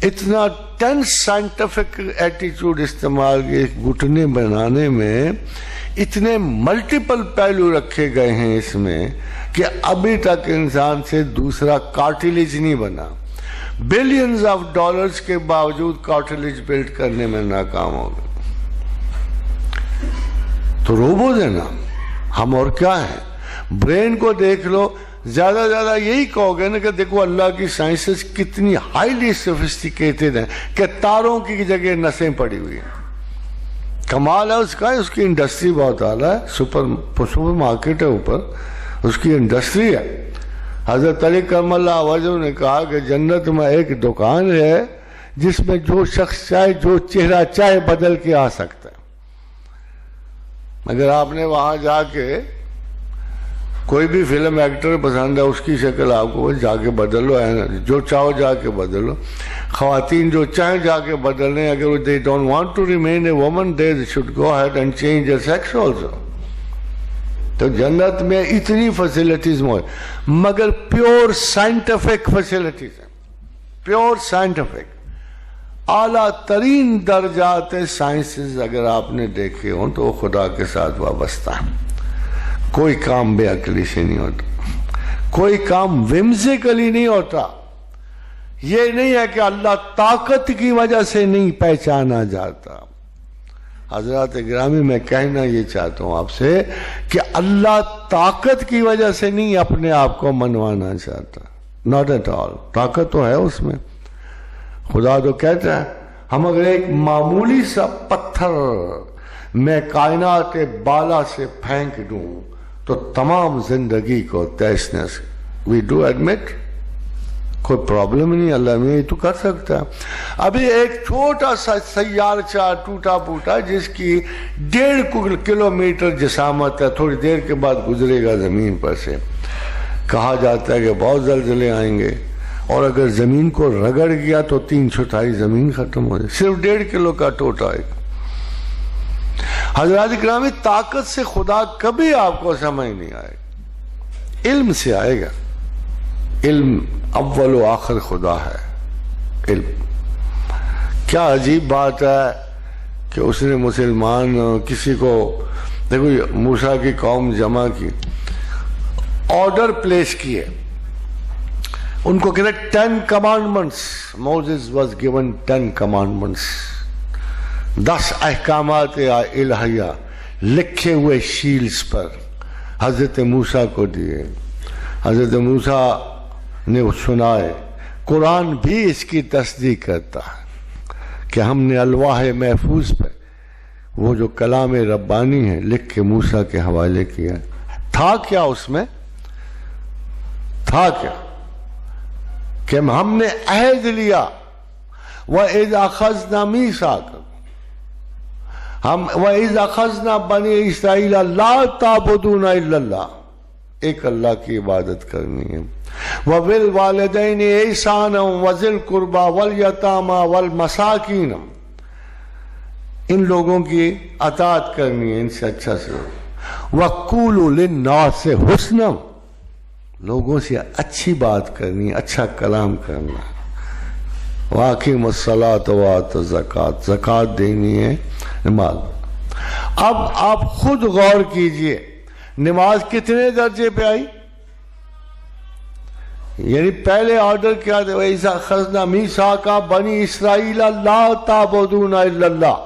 اتنا ٹینس سائنٹیفک ایٹیچیوڈ استعمال کیے گھٹنے بنانے میں، اتنے ملٹیپل پہلو رکھے گئے ہیں اس میں کہ ابھی تک انسان سے دوسرا کارٹیلیج نہیں بنا. بلینز آف ڈالرز کے باوجود کارٹیلیج بلڈ کرنے میں ناکام ہو گئے. تو روبوز ہیں نا ہم، اور کیا ہیں؟ برین کو دیکھ لو، زیادہ زیادہ یہی کہو گے نا کہ دیکھو اللہ کی سائنسز کتنی ہائیلی سوفسٹیکیٹڈ ہیں کہ تاروں کی جگہ نسیں پڑی ہوئی ہیں. کمال ہے اس کا، اس کی انڈسٹری بہت اعلیٰ ہے، سپر مارکیٹ ہے اوپر، اس کی انڈسٹری ہے. حضرت علی کرم اللہ وجہ نے کہا کہ جنت میں ایک دکان ہے جس میں جو شخص چاہے جو چہرہ چاہے بدل کے آ سکتا ہے. اگر آپ نے وہاں جا کے کوئی بھی فلم ایکٹر پسند ہے اس کی شکل آپ کو جا کے بدل لو، جو چاہو جا کے بدل لو. خواتین جو چاہیں جا کے بدل لیں، اگر they don't want to remain a woman they should go ahead and change their sex also. تو جنت میں اتنی فیسلٹیز موجود، مگر پیور سائنٹیفک فیسلٹیز ہیں، پیور سائنٹیفک اعلیٰ ترین درجات سائنسز اگر آپ نے دیکھے ہوں تو وہ خدا کے ساتھ وابستہ ہیں. کوئی کام بے عقلی سے نہیں ہوتا، کوئی کام whimsically نہیں ہوتا. یہ نہیں ہے کہ اللہ طاقت کی وجہ سے نہیں پہچانا جاتا. حضرات گرامی میں کہنا یہ چاہتا ہوں آپ سے کہ اللہ طاقت کی وجہ سے نہیں اپنے آپ کو منوانا چاہتا. not at all. طاقت تو ہے اس میں. خدا تو کہتا ہے ہم اگر ایک معمولی سا پتھر میں کائنات بالا سے پھینک دوں تو تمام زندگی کو تیس نس. وی ڈو ایڈمٹ کوئی پرابلم نہیں, اللہ میں یہ تو کر سکتا ہے. ابھی ایک چھوٹا سا سیارچہ ٹوٹا پوٹا جس کی 1.5 کلومیٹر جسامت ہے, تھوڑی دیر کے بعد گزرے گا زمین پر سے. کہا جاتا ہے کہ بہت زلزلے آئیں گے, اور اگر زمین کو رگڑ گیا تو 3/4 زمین ختم ہو جائے, صرف 1.5 کلو کا ٹوٹا ہے. حضرات گرامی, طاقت سے خدا کبھی آپ کو سمجھ نہیں آئے گا, علم سے آئے گا. علم اول و آخر خدا ہے. علم کیا عجیب بات ہے کہ اس نے مسلمان کسی کو, دیکھو موسیٰ کی قوم جمع کی, آرڈر پلیس کیے, ان کو کہتے 10 commandments. Moses was given 10 commandments, 10 احکامات الہیہ لکھے ہوئے شیلز پر حضرت موسیٰ کو دیے. حضرت موسیٰ نے سنائے. قرآن بھی اس کی تصدیق کرتا ہے کہ ہم نے الواح محفوظ پہ وہ جو کلام ربانی ہے لکھ کے موسیٰ کے حوالے کیا. تھا کیا اس میں؟ تھا کیا کہ ہم نے عہد لیا, وَإِذْ أَخَذْنَا مِيثَاقَكُمْ, وَإِذْ أَخَذْنَا بَنِي إِسْرَائِيلَ لَا تَعْبُدُونَ إِلَّا اللَّهَ, ایک اللہ کی عبادت کرنی ہے. وَبِالْوَالِدَيْنِ إِحْسَانًا وَذِي الْقُرْبَى وَالْيَتَامَى وَالْمَسَاكِينَ, ان لوگوں کی اطاعت کرنی ہے, ان سے اچھا سے. وَقُولُوا لِلنَّاسِ حُسْنًا, لوگوں سے اچھی بات کرنی, اچھا کلام کرنا. وَأَقِیمُوا الصَّلَاةَ وَآتُوا الزَّکَاةَ, زکوٰۃ دینی ہے, نماز. اب آپ خود غور کیجئے, نماز کتنے درجے پہ آئی؟ یعنی پہلے آرڈر کیا تھا, وَإِذْ أَخَذْنَا مِيثَاقَ بَنِي إِسْرَائِيلَ لَا تَعْبُدُونَ إِلَّا اللَّهَ,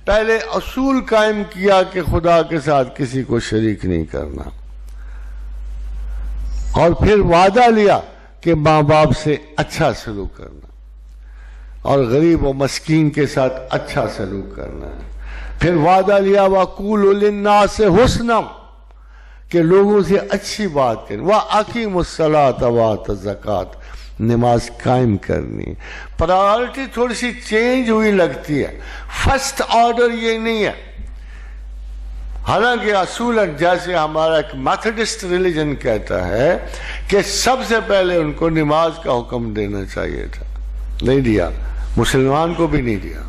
پہلے اصول قائم کیا کہ خدا کے ساتھ کسی کو شریک نہیں کرنا, اور پھر وعدہ لیا کہ ماں باپ سے اچھا سلوک کرنا, اور غریب و مسکین کے ساتھ اچھا سلوک کرنا ہے. پھر وعدہ لیا وَقُولُوا لِلنَّاسِ حُسْنًا, کہ لوگوں سے اچھی بات کریں. وَأَقِیمُوا الصَّلَاةَ وَآتُوا الزَّکَاةَ, نماز قائم کرنی. پرائورٹی تھوڑی سی چینج ہوئی لگتی ہے, فرسٹ آرڈر یہ نہیں ہے. حالانکہ اصولاً جیسے ہمارا ایک میتھڈسٹ ریلیجن کہتا ہے کہ سب سے پہلے ان کو نماز کا حکم دینا چاہیے تھا, نہیں دیا. مسلمان کو بھی نہیں دیا.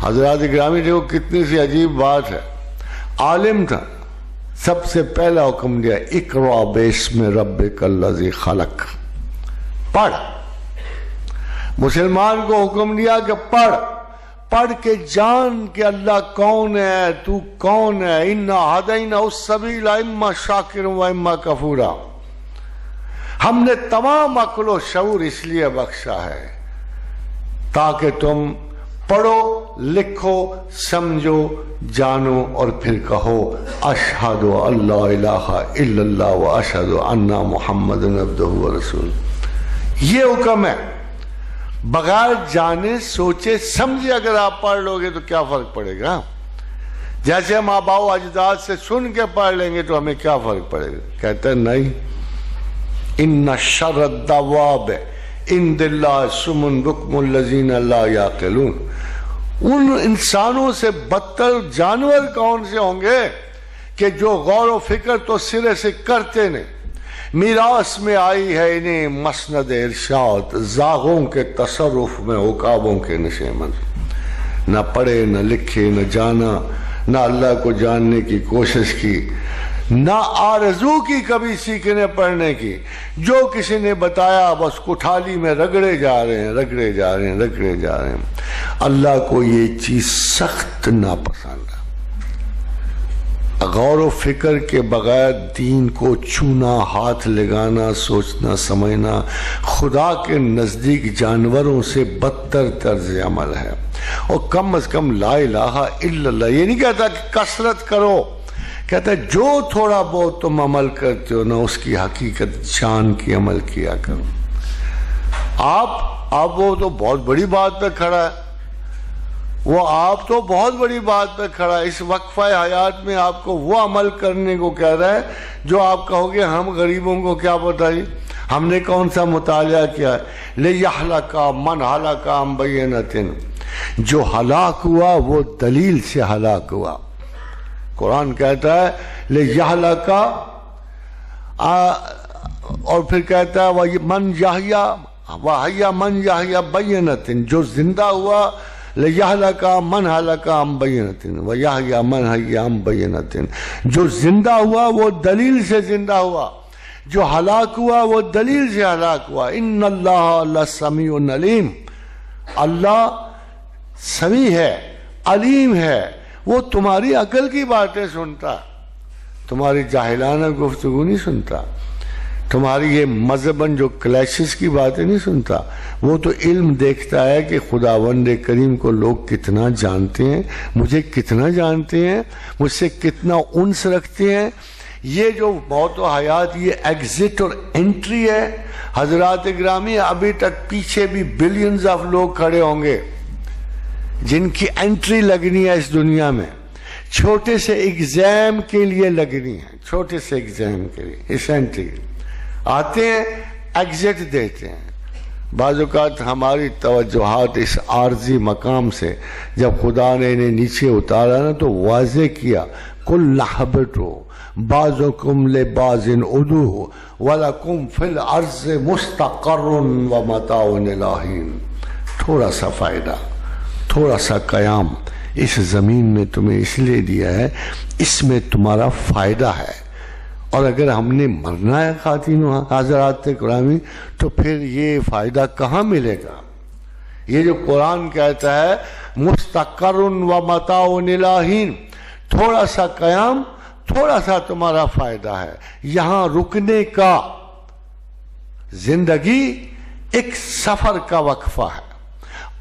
حضرات گرامی دیکھو کتنی سی عجیب بات ہے. عالم تھا, سب سے پہلا حکم دیا اقرأ باسم ربک الذی خلق, پڑھ. مسلمان کو حکم دیا کہ پڑھ, پڑھ کے جان کہ اللہ کون ہے, تو کون ہے. اِنَّا هَدَيْنَاهُ السَّبِيلَ إِمَّا شَاكِرًا وَإِمَّا كَفُورًا, ہم نے تمام عقل و شعور اس لیے بخشا ہے تاکہ تم پڑھو, لکھو, سمجھو, جانو, اور پھر کہو اشہد ان لا الہ الا اللہ واشہد ان محمد عبدہ ورسولہ. یہ حکم ہے. بغیر جانے سوچے سمجھے اگر آپ پڑھ لو گے تو کیا فرق پڑے گا؟ جیسے ہم آباء و اجداد سے سن کے پڑھ لیں گے تو ہمیں کیا فرق پڑے گا؟ کہتے ہیں نہیں, ان شر الدواب عند اللہ صم بکم الذین لا یعقلون. ان انسانوں سے بدتر جانور کون سے ہوں گے کہ جو غور و فکر تو سرے سے کرتے نہیں. میراث میں آئی ہے انہیں مسند ارشاد, زاغوں کے تصرف میں عقابوں کے نشیمن. نہ پڑھے, نہ لکھے, نہ جانا, نہ اللہ کو جاننے کی کوشش کی, نہ آرزو کی کبھی سیکھنے پڑھنے کی. جو کسی نے بتایا بس کٹھالی میں رگڑے جا رہے ہیں, رگڑے جا رہے ہیں, رگڑے جا رہے ہیں. اللہ کو یہ چیز سخت ناپسند ہے. غور و فکر کے بغیر دین کو چھونا, ہاتھ لگانا, سوچنا, سمجھنا خدا کے نزدیک جانوروں سے بدتر طرز عمل ہے. اور کم از کم لا الہ الا اللہ یہ نہیں کہتا کہ کثرت کرو, کہتا ہے جو تھوڑا بہت تم عمل کرتے ہو نا اس کی حقیقت جان کی عمل کیا کرو. آپ وہ تو بہت بڑی بات پہ کھڑا ہے. وہ آپ تو بہت بڑی بات پہ کھڑا ہے، اس وقفہ حیات میں آپ کو وہ عمل کرنے کو کہہ رہا ہے جو آپ کہو گے ہم غریبوں کو کیا پتہ جی، ہم نے کون سا مطالعہ کیا ہے۔ لِيَحْلَكَ مَنْ هَلَكَ عَنْ بَيِّنَةٍ، جو ہلاک ہوا وہ دلیل سے ہلاک ہوا۔ قرآن کہتا ہے لِيَحْلَكَ، اور پھر کہتا ہے وَمَنْ يَحْيَا وَحَيَّا مَنْ يَحْيَا بَيِّنَةٍ، جو زندہ ہوا لِيَحْلَكَ مَنْ هَلَكَ عَنْ بَيِّنَةٍ وَيَحْيَا مَنْ حَيَّا عَنْ بَيِّنَةٍ، جو زندہ ہوا وہ دلیل سے زندہ ہوا، جو ہلاک ہوا وہ دلیل سے ہلاک ہوا۔ ان اللہ لسمیع علیم، اللہ سمیع ہے، علیم ہے، وہ تمہاری عقل کی باتیں سنتا، تمہاری جاہلانہ گفتگو نہیں سنتا، تمہاری یہ مذہباً جو کلیشز کی باتیں نہیں سنتا، وہ تو علم دیکھتا ہے کہ خداوند کریم کو لوگ کتنا جانتے ہیں، مجھے کتنا جانتے ہیں، مجھ سے کتنا انس رکھتے ہیں۔ یہ جو موت و حیات یہ ایگزٹ اور انٹری ہے، حضرات گرامی ابھی تک پیچھے بھی بلینز آف لوگ کھڑے ہوں گے جن کی انٹری لگنی ہے اس دنیا میں، چھوٹے سے ایگزام کے لیے لگنی ہے، چھوٹے سے ایگزام کے لیے اس انٹری آتے ہیں، ایگزٹ دیتے ہیں۔ بعض اوقات ہماری توجہات اس عارضی مقام سے جب خدا نے انہیں نیچے اتارا نا تو واضح کیا قُلْ اهْبِطُوا بَعْضُكُمْ لِبَعْضٍ عُدُوٌّ وَلَكُمْ فِي الْأَرْضِ مُسْتَقَرٌّ وَمَتَاعٌ إِلَىٰ حِینٍ۔ تھوڑا سا فائدہ، تھوڑا سا قیام اس زمین میں تمہیں اس لیے دیا ہے، اس میں تمہارا فائدہ ہے، اور اگر ہم نے مرنا ہے خواتین حضرات گرامی تو پھر یہ فائدہ کہاں ملے گا؟ یہ جو قرآن کہتا ہے مستقر و متاع الی حین، تھوڑا سا قیام، تھوڑا سا تمہارا فائدہ ہے، یہاں رکنے کا، زندگی ایک سفر کا وقفہ ہے،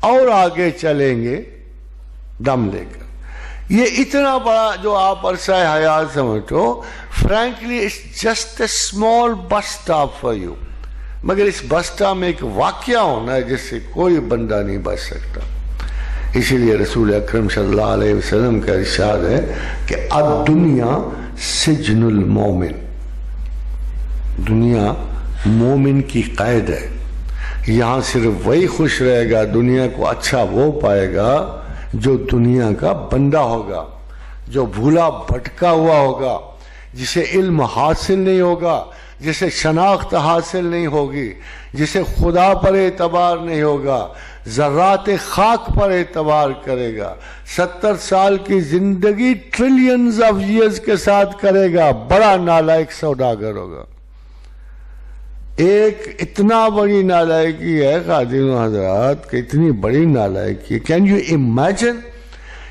اور آگے چلیں گے دم لے کر۔ یہ اتنا بڑا جو آپ عرصہ حیات سمجھو، frankly it's just a small bus stop for you, مگر اس بس سٹاپ میں ایک واقعہ ہونا ہے جس سے کوئی بندہ نہیں بچ سکتا۔ اسی لیے رسول اکرم صلی اللہ علیہ وسلم کا ارشاد ہے کہ الدنیا سجن المومن، دنیا مومن کی قید ہے، یہاں صرف وہی خوش رہے گا، دنیا کو اچھا وہ پائے گا جو دنیا کا بندہ ہوگا، جو بھولا بھٹکا ہوا ہوگا، جسے علم حاصل نہیں ہوگا، جسے شناخت حاصل نہیں ہوگی، جسے خدا پر اعتبار نہیں ہوگا، ذرات خاک پر اعتبار کرے گا، 70 سال کی زندگی ٹریلینز آف ایئرز کے ساتھ کرے گا، بڑا نالائق سوداگر ہوگا۔ ایک اتنا بڑی نالائکی ہے خاتون و حضرات کہ اتنی بڑی نالائکی، کین یو امیجن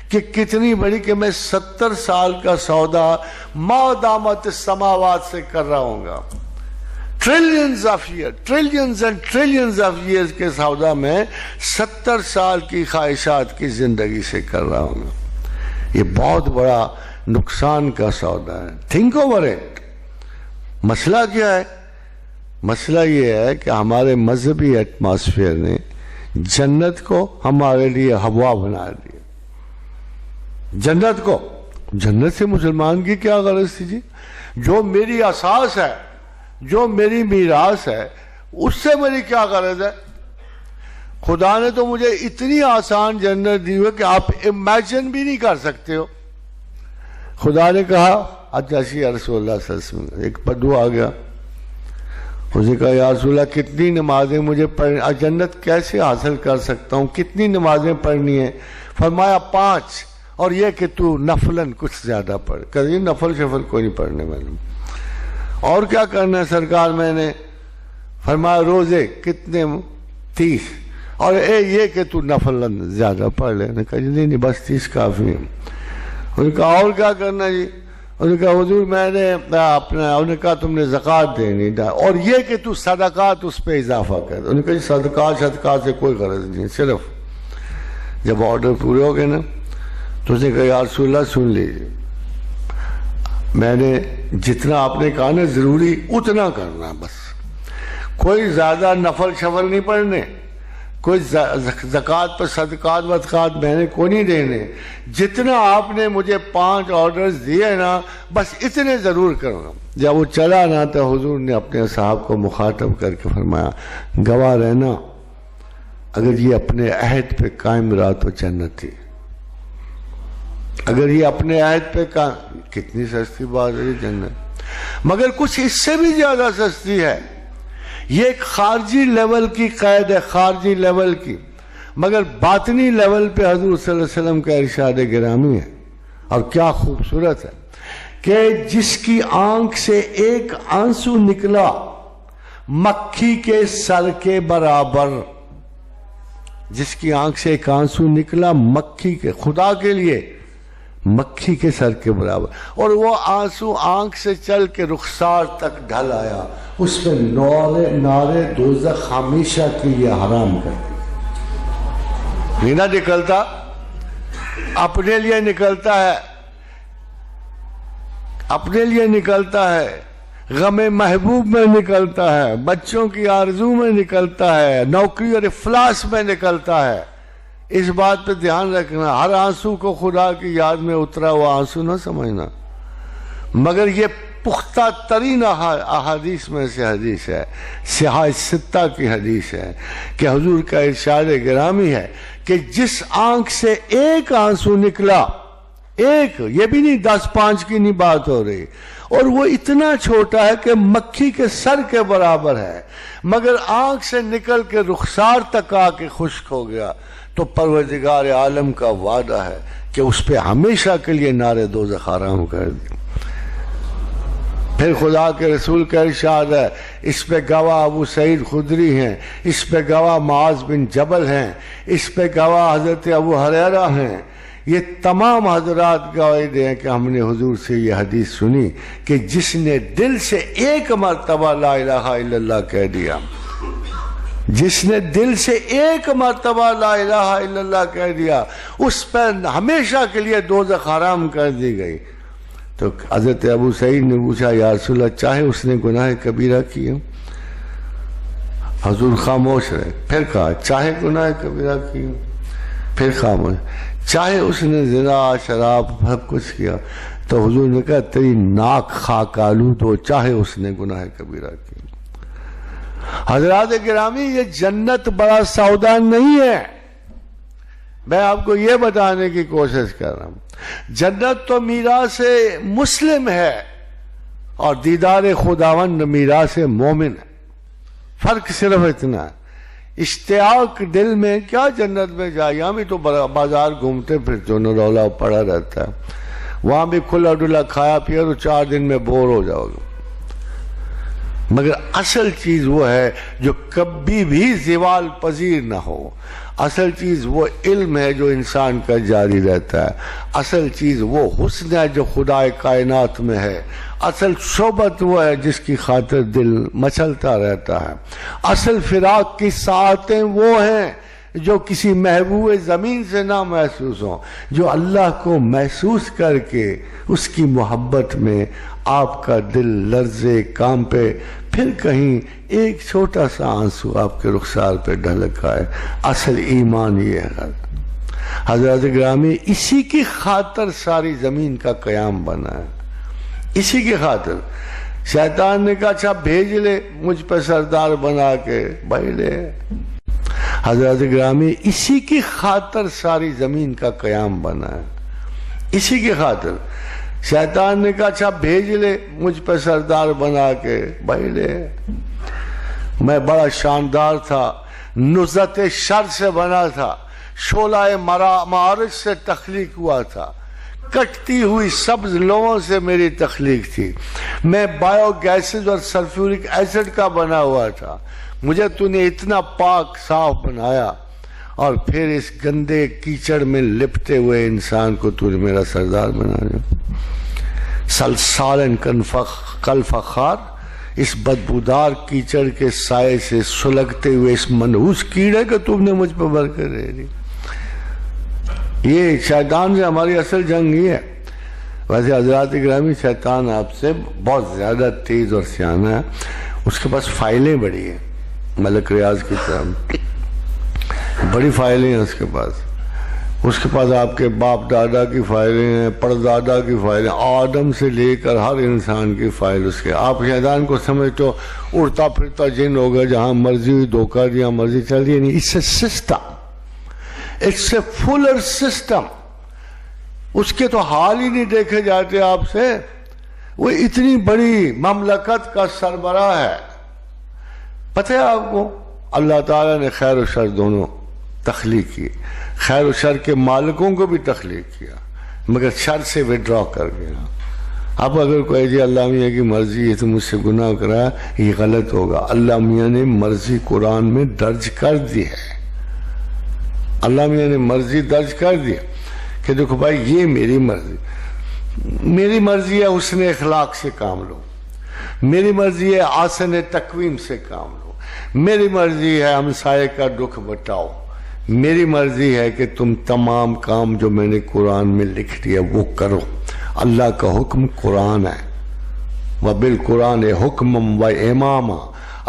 کہ کتنی بڑی، کہ میں 70 سال کا سودا ما دامت السماوات سے کر رہا ہوں گا، trillions of year, trillions and trillions of years کے سودا میں 70 سال کی خواہشات کی زندگی سے کر رہا ہوں گا۔ یہ بہت بڑا نقصان کا سودا ہے۔ Think over it. مسئلہ کیا ہے؟ مسئلہ یہ ہے کہ ہمارے مذہبی ایٹماسفیئر نے جنت کو ہمارے لیے ہوا بنا دیا۔ جنت کو، جنت سے مسلمان کی کیا غرض تھی جی؟ جو میری اساس ہے، جو میری میراث ہے، اس سے میری کیا غرض ہے؟ خدا نے تو مجھے اتنی آسان جنت دی ہوئی کہ آپ امیجن بھی نہیں کر سکتے ہو۔ خدا نے کہا اچھا رسول اللہ صلی اللہ علیہ وسلم، ایک بدو آ گیا، اس نے کہا یا رسول اللہ کتنی نمازیں مجھے پڑھنی، جنت کیسے حاصل کر سکتا ہوں، کتنی نمازیں پڑھنی ہیں؟ فرمایا 5، اور یہ کہ تو نفلاً کچھ زیادہ پڑھ۔ کہا نفل شفل کوئی نہیں پڑھنے میں نے۔ اور کیا کرنا ہے سرکار؟ میں نے فرمایا روزے کتنے؟ 30، اور یہ کہ تو نفلاً زیادہ پڑھ لے۔ نے کہا جی نہیں بس 30 کافی ہے۔ انہوں نے کہا اور کیا کرنا جی؟ انہوں نے کہا حضور میں نے اپنا، انہوں نے کہا تم نے زکوٰۃ دینی، اور یہ کہ تو صدقات اس پہ اضافہ کر۔ انہوں نے کہا جی صدقات سے کوئی غرض نہیں، صرف جب آرڈر پورے ہو گئے نا تو اس نے کہا یا رسول اللہ سن لیجیے، میں نے جتنا آپ نے کہا نا ضروری اتنا کرنا، بس کوئی زیادہ نفل شفل نہیں پڑھنے، کوئی زکوٰۃ پر صدقات وصدقات میں نے کو نہیں دینے، جتنا آپ نے مجھے 5 آرڈرز دیے نا بس اتنے ضرور کروں گا۔ جب وہ چلا نا تو حضور نے اپنے اصحاب کو مخاطب کر کے فرمایا گواہ رہنا، اگر یہ اپنے عہد پہ قائم رہا تو جنت تھی، اگر یہ اپنے عہد پہ قائم، کتنی سستی بات ہے جنت، مگر کچھ اس سے بھی زیادہ سستی ہے۔ یہ ایک خارجی لیول کی قید ہے، خارجی لیول کی، مگر باطنی لیول پہ حضور صلی اللہ علیہ وسلم کا ارشاد گرامی ہے۔ اور کیا خوبصورت ہے کہ جس کی آنکھ سے ایک آنسو نکلا مکھی کے سر کے برابر، جس کی آنکھ سے ایک آنسو نکلا مکھی کے، خدا کے لیے مکھی کے سر کے برابر، اور وہ آنسو آنکھ سے چل کے رخسار تک ڈھل آیا، اس پہ نارے دوزخ ہمیشہ کے لیے حرام کر دی۔ نہیں نہ نکلتا، اپنے لیے نکلتا ہے، اپنے لیے نکلتا ہے، غم محبوب میں نکلتا ہے، بچوں کی آرزو میں نکلتا ہے، نوکری اور افلاس میں نکلتا ہے۔ اس بات پہ دھیان رکھنا، ہر آنسو کو خدا کی یاد میں اترا ہوا آنسو نہ سمجھنا، مگر یہ پختہ ترین احادیث میں سے حدیث ہے، سیاہ ستہ کی حدیث ہے کہ حضور کا ارشاد گرامی ہے کہ جس آنکھ سے ایک آنسو نکلا، ایک، یہ بھی نہیں 10-5 کی نہیں بات ہو رہی، اور وہ اتنا چھوٹا ہے کہ مکھی کے سر کے برابر ہے، مگر آنکھ سے نکل کے رخسار تک آ کے خشک ہو گیا، تو پروردگار عالم کا وعدہ ہے کہ اس پہ ہمیشہ کے لیے نار دوزخ حرام کر دی۔ پھر خدا کے رسول کا ارشاد ہے، اس پہ گواہ ابو سعید خدری ہیں، اس پہ گواہ معاذ بن جبل ہیں، اس پہ گواہ حضرت ابو ہریرہ ہیں، یہ تمام حضرات گواہی دیں کہ ہم نے حضور سے یہ حدیث سنی کہ جس نے دل سے ایک مرتبہ لا الہ الا اللہ کہہ دیا، جس نے دل سے ایک مرتبہ لا الہ الا اللہ کہہ دیا، اس پر ہمیشہ کے لیے دوزخ حرام کر دی گئی۔ تو حضرت ابو سعید نے پوچھا یا رسول اللہ چاہے اس نے گناہ کبیرہ کیے، حضور خاموش رہے، پھر کہا چاہے گناہ کبیرہ کیے، پھر خاموش، چاہے اس نے زنا شراب سب کچھ کیا، تو حضور نے کہا تیری ناک خاک آلود ہو، چاہے اس نے گناہ کبیرہ کیا۔ حضرات گرامی، یہ جنت بڑا سودا نہیں ہے، میں آپ کو یہ بتانے کی کوشش کر رہا ہوں۔ جنت تو میراث مسلم ہے اور دیدار خداوند میراث مومن ہے، فرق صرف اتنا ہے۔ اشتیاق دل میں کیا جنت میں جائے، یہاں بھی تو بازار گھومتے پھرتے انہوں رولا پڑا رہتا ہے، وہاں بھی کھلا ڈلا کھایا پیا تو 4 دن میں بور ہو جاؤ گے، مگر اصل چیز وہ ہے جو کبھی بھی زوال پذیر نہ ہو، اصل چیز وہ علم ہے جو انسان کا جاری رہتا ہے، اصل چیز وہ حسن ہے جو خدا کائنات میں ہے، اصل صحبت وہ ہے جس کی خاطر دل مچلتا رہتا ہے، اصل فراق کی ساعتیں وہ ہیں جو کسی محبوب زمین سے نہ محسوس ہوں، جو اللہ کو محسوس کر کے اس کی محبت میں آپ کا دل لرزے کانپے، پھر کہیں ایک چھوٹا سا آنسو آپ کے رخسار پہ ڈھلک آئے۔ اصل ایمان یہ ہے حضرات گرامی، اسی کی خاطر ساری زمین کا قیام بنا ہے، اسی کی خاطر۔ شیطان نے کہا اچھا بھیج لے مجھ پہ سردار بنا کے، بھائی لے۔ حضرات گرامی، اسی کی خاطر ساری زمین کا قیام بنا ہے، اسی کی خاطر۔ شیطان نے کہا اچھا بھیج لے مجھ پہ سردار بنا کے، بھائی لے۔ میں بڑا شاندار تھا، نزت شر سے بنا تھا، شعلہ معارج سے تخلیق ہوا تھا، کٹتی ہوئی سبز لوہوں سے میری تخلیق تھی، میں بایو گیسز اور سلفیورک ایسڈ کا بنا ہوا تھا، مجھے تو نے اتنا پاک صاف بنایا، اور پھر اس گندے کیچڑ میں لپٹے ہوئے انسان کو تو نے میرا سردار بنا دیا۔ سلسالن کل فخار، اس بدبودار کیچڑ کے سائے سے سلگتے ہوئے اس منحوس کیڑے کو تم نے مجھ پر برکت دے دی۔ یہ شیطان سے ہماری اصل جنگ یہ ہے۔ ویسے حضرات گرامی، شیطان آپ سے بہت زیادہ تیز اور سیانہ ہے، اس کے پاس فائلیں بڑی ہیں ملک ریاض کی طرح۔ بڑی فائلیں ہیں اس کے پاس آپ کے باپ دادا کی فائلیں ہیں، پردادا کی فائلیں، آدم سے لے کر ہر انسان کی فائل اس کے. آپ شیطان کو سمجھتے ہو اڑتا پھرتا جن ہوگا، جہاں مرضی ہوئی دھوکہ دیا، مرضی چل رہی ہے. نہیں، it's a system, it's a fuller system. اس کے تو حال ہی نہیں دیکھے جاتے آپ سے. وہ اتنی بڑی مملکت کا سربراہ ہے. پتہ ہے آپ کو اللہ تعالیٰ نے خیر و شر دونوں تخلیق کی. خیر و شر کے مالکوں کو بھی تخلیق کیا، مگر شر سے وڈرا کر گیا. اب اگر کوئی جی اللہ میاں کی مرضی ہے تو مجھ سے گناہ کرا، یہ غلط ہوگا. اللہ میاں نے مرضی قرآن میں درج کر دی ہے. اللہ میاں نے مرضی درج کر دی کہ دیکھو بھائی یہ میری مرضی ہے حسن اخلاق سے کام لو، میری مرضی ہے آسن تقویم سے کام لو، میری مرضی ہے ہمسائے کا دکھ بٹاؤ، میری مرضی ہے کہ تم تمام کام جو میں نے قرآن میں لکھ دیا وہ کرو. اللہ کا حکم قرآن ہے. وَبِالْقُرْآنِ حُكْمًا وَإِمَامًا.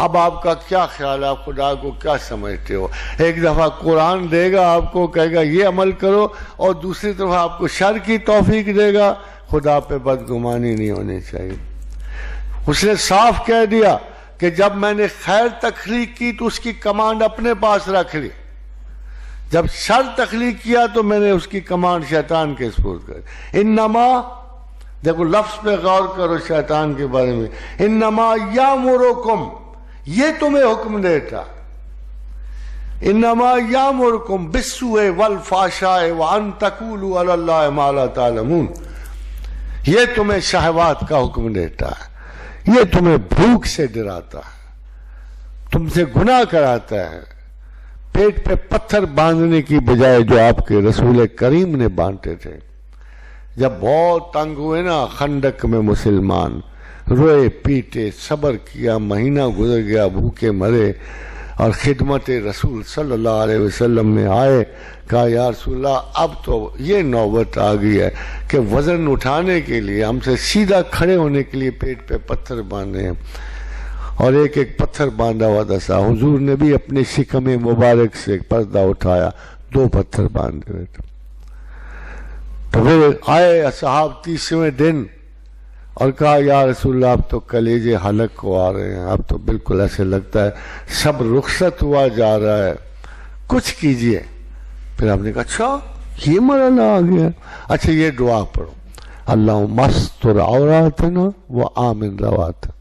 اب آپ کا کیا خیال ہے؟ آپ خدا کو کیا سمجھتے ہو؟ ایک دفعہ قرآن دے گا آپ کو، کہے گا یہ عمل کرو، اور دوسری طرف آپ کو شر کی توفیق دے گا. خدا پہ بدگمانی نہیں ہونی چاہیے. اس نے صاف کہہ دیا کہ جب میں نے خیر تخلیق کی تو اس کی کمانڈ اپنے پاس رکھ لی، جب شر تخلیق کیا تو میں نے اس کی کمانڈ شیطان کے سپرد کر. انما، دیکھو لفظ پہ غور کرو شیطان کے بارے میں، انما یامرکم، یہ تمہیں حکم دیتا، انما یامرکم بالسوء والفحشاء وان تقولوا علی اللہ ما لا تعلمون. یہ تمہیں شہوات کا حکم دیتا ہے، یہ تمہیں بھوک سے ڈراتا ہے، تم سے گناہ کراتا ہے. پیٹ پہ پتھر باندھنے کی بجائے جو آپ کے رسول کریم نے باندھتے تھے. جب بہت تنگ ہوئے نا خندق میں مسلمان، روئے پیٹے، صبر کیا، مہینہ گزر گیا، بھوکے مرے، اور خدمت رسول صلی اللہ علیہ وسلم میں آئے. کہا یا رسول اللہ اب تو یہ نوبت آ گئی ہے کہ وزن اٹھانے کے لیے ہم سے سیدھا کھڑے ہونے کے لیے پیٹ پہ پتھر باندھے ہیں. اور ایک ایک پتھر باندھا ہوا تھا. حضور نے بھی اپنے شکم مبارک سے پردہ اٹھایا، 2 پتھر باندھے ہوئے تھے. تو پھر آئے اصحاب 30ویں دن اور کہا یا رسول اللہ اب تو کلیجے حلق کو آ رہے ہیں، اب تو بالکل ایسے لگتا ہے سب رخصت ہوا جا رہا ہے، کچھ کیجئے. پھر آپ نے کہا اچھا یہ مرحلہ آ گیا، اچھا یہ دعا پڑھو، اللہم استر عوراتنا وآمن رواتنا.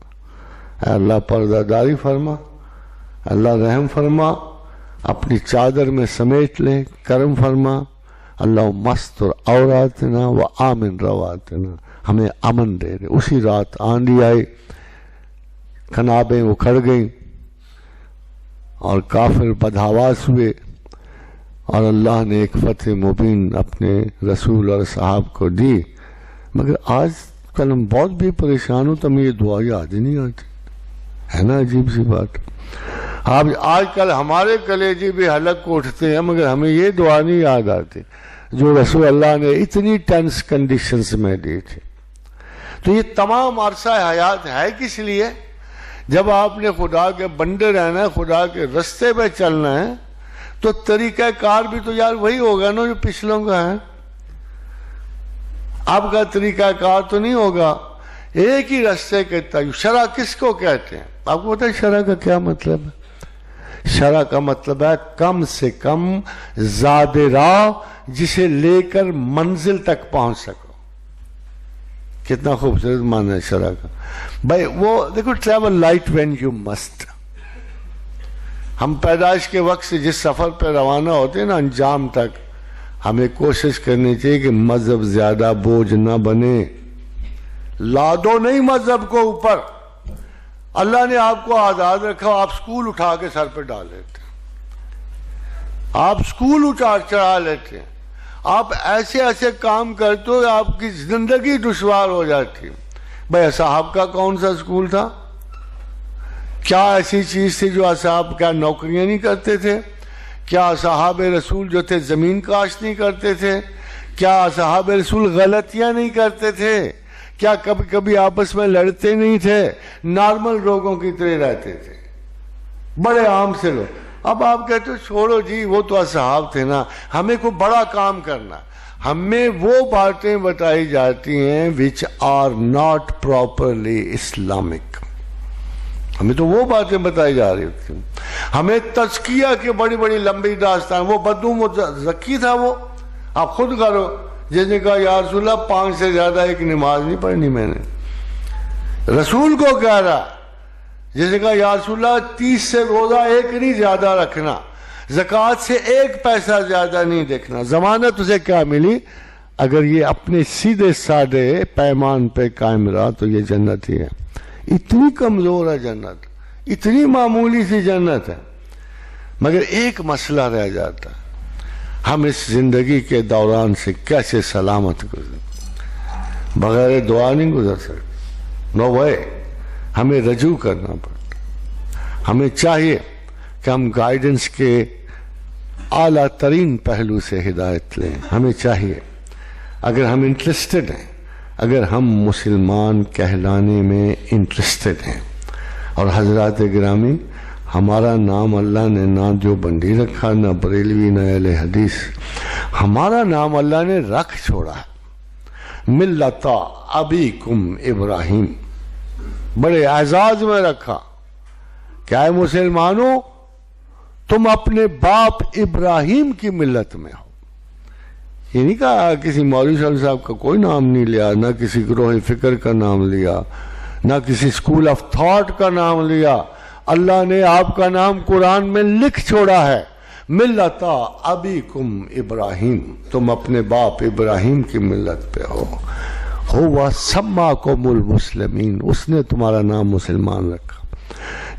اے اللہ پردہ داری فرما، اللہ رحم فرما، اپنی چادر میں سمیٹ لے، کرم فرما. اللہم استر عوراتنا وآمن رواتنا، ہمیں امن دے دے. اسی رات آندھی آئی، کنابیں اکھڑ گئیں اور کافر بدحواس ہوئے، اور اللہ نے ایک فتح مبین اپنے رسول اور صحاب کو دی. مگر آج کل ہم بہت بھی پریشان ہوں تو ہمیں یہ دعا یاد ہی نہیں آتی ہے نا. عجیب سی بات. آج کل ہمارے کلیجے بھی حلق کو اٹھتے ہیں مگر ہمیں یہ دعا نہیں یاد آتی جو رسول اللہ نے اتنی ٹینس کنڈیشنز میں دی تھی. تو یہ تمام عرصہ حیات ہے کس لیے؟ جب آپ نے خدا کے بندے رہنا ہے، خدا کے رستے پہ چلنا ہے، تو طریقہ کار بھی تو یار وہی ہوگا نا جو پچھلوں کا ہے. آپ کا طریقہ کار تو نہیں ہوگا ایک ہی رستے کے تحت. شرع کس کو کہتے ہیں؟ آپ کو پتہ ہے شرع کا کیا مطلب ہے؟ شرع کا مطلب ہے کم سے کم زاد راہ جسے لے کر منزل تک پہنچ سکو. کتنا خوبصورت معنی ہے شرع کا. بھائی وہ دیکھو travel light when you must. ہم پیدائش کے وقت سے جس سفر پہ روانہ ہوتے ہیں نا انجام تک، ہمیں کوشش کرنی چاہیے کہ مذہب زیادہ بوجھ نہ بنے. لادو نہیں مذہب کو اوپر. اللہ نے آپ کو آزاد رکھا، آپ سکول اٹھا کے سر پہ ڈال لیتے ہیں، آپ سکول چڑھا لیتے ہیں، آپ ایسے ایسے کام کرتے ہو آپ کی زندگی دشوار ہو جاتی. بھائی اصحاب کا کون سا سکول تھا؟ کیا ایسی چیز تھی جو اصحاب کیا نوکریاں نہیں کرتے تھے؟ کیا اصحاب رسول جو تھے زمین کاشت نہیں کرتے تھے؟ کیا اصحاب رسول غلطیاں نہیں کرتے تھے؟ کیا کبھی کبھی آپس میں لڑتے نہیں تھے؟ نارمل لوگوں کی طرح رہتے تھے، بڑے عام سے لوگ. اب آپ کہتے ہو چھوڑو جی وہ تو اصحاب تھے نا, ہمیں کوئی بڑا کام کرنا. ہمیں وہ باتیں بتائی جاتی ہیں which are not properly Islamic. ہمیں تو وہ باتیں بتائی جا رہی تھی. ہمیں تزکیہ کے بڑی بڑی لمبی داستان, وہ بدو زکی تھا, وہ آپ خود کرو. جس نے کہا یا رسول اللہ 5 سے زیادہ ایک نماز نہیں پڑھنی میں نے, رسول کو کہہ رہا. جس نے کہا یا رسول اللہ 30 سے روزہ ایک نہیں زیادہ رکھنا, زکوٰۃ سے 1 پیسہ زیادہ نہیں دیکھنا. ضمانت اسے کیا ملی؟ اگر یہ اپنے سیدھے سادے پیمان پہ قائم رہا تو یہ جنت ہی ہے. اتنی کمزور ہے جنت, اتنی معمولی سی جنت ہے. مگر ایک مسئلہ رہ جاتا ہے, ہم اس زندگی کے دوران سے کیسے سلامت گزریں؟ بغیر دعا نہیں گزر سکتے. نو وے. ہمیں رجوع کرنا پڑتا. ہمیں چاہیے کہ ہم گائیڈنس کے اعلیٰ ترین پہلو سے ہدایت لیں. ہمیں چاہیے, اگر ہم انٹرسٹڈ ہیں, اگر ہم مسلمان کہلانے میں انٹرسٹڈ ہیں, اور حضرات گرامی ہمارا نام اللہ نے نہ دیوبندی رکھا, نہ بریلوی, نہ اہل حدیث, ہمارا نام اللہ نے رکھ چھوڑا ہے ملت ابیکم ابراہیم. بڑے اعزاز میں رکھا. کیا ہے مسلمانوں, تم اپنے باپ ابراہیم کی ملت میں ہو. یہ نہیں کہا کسی مولوی صاحب کا کوئی نام نہیں لیا, نہ کسی گروہ فکر کا نام لیا, نہ کسی اسکول آف تھاٹ کا نام لیا. اللہ نے آپ کا نام قرآن میں لکھ چھوڑا ہے, ملت ابیکم ابراہیم, تم اپنے باپ ابراہیم کی ملت پہ ہو. ہوا سماکم المسلمین, اس نے تمہارا نام مسلمان رکھا.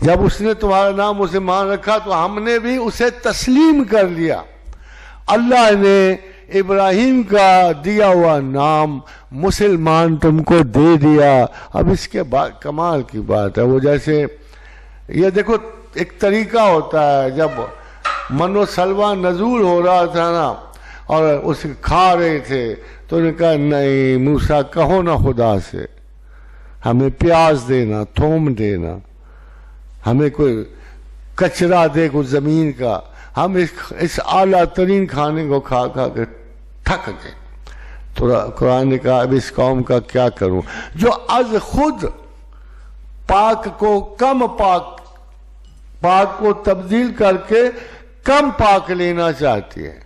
جب اس نے تمہارا نام مسلمان رکھا تو ہم نے بھی اسے تسلیم کر لیا. اللہ نے ابراہیم کا دیا ہوا نام مسلمان تم کو دے دیا. اب اس کے بعد کمال کی بات ہے, وہ جیسے یہ دیکھو ایک طریقہ ہوتا ہے, جب من و سلوہ نزول ہو رہا تھا نا اور اسے کھا رہے تھے تو انہوں نے کہا نہیں موسیٰ کہو نا خدا سے ہمیں پیاز دینا, تھوم دینا, ہمیں کوئی کچرا دے کوئی زمین کا. ہم اس اعلیٰ ترین کھانے کو کھا کھا کے تھک گئے. تو قرآن نے کہا اب اس قوم کا کیا کروں جو از خود پاک کو کم پاک کو تبدیل کر کے کم پاک لینا چاہتی ہے.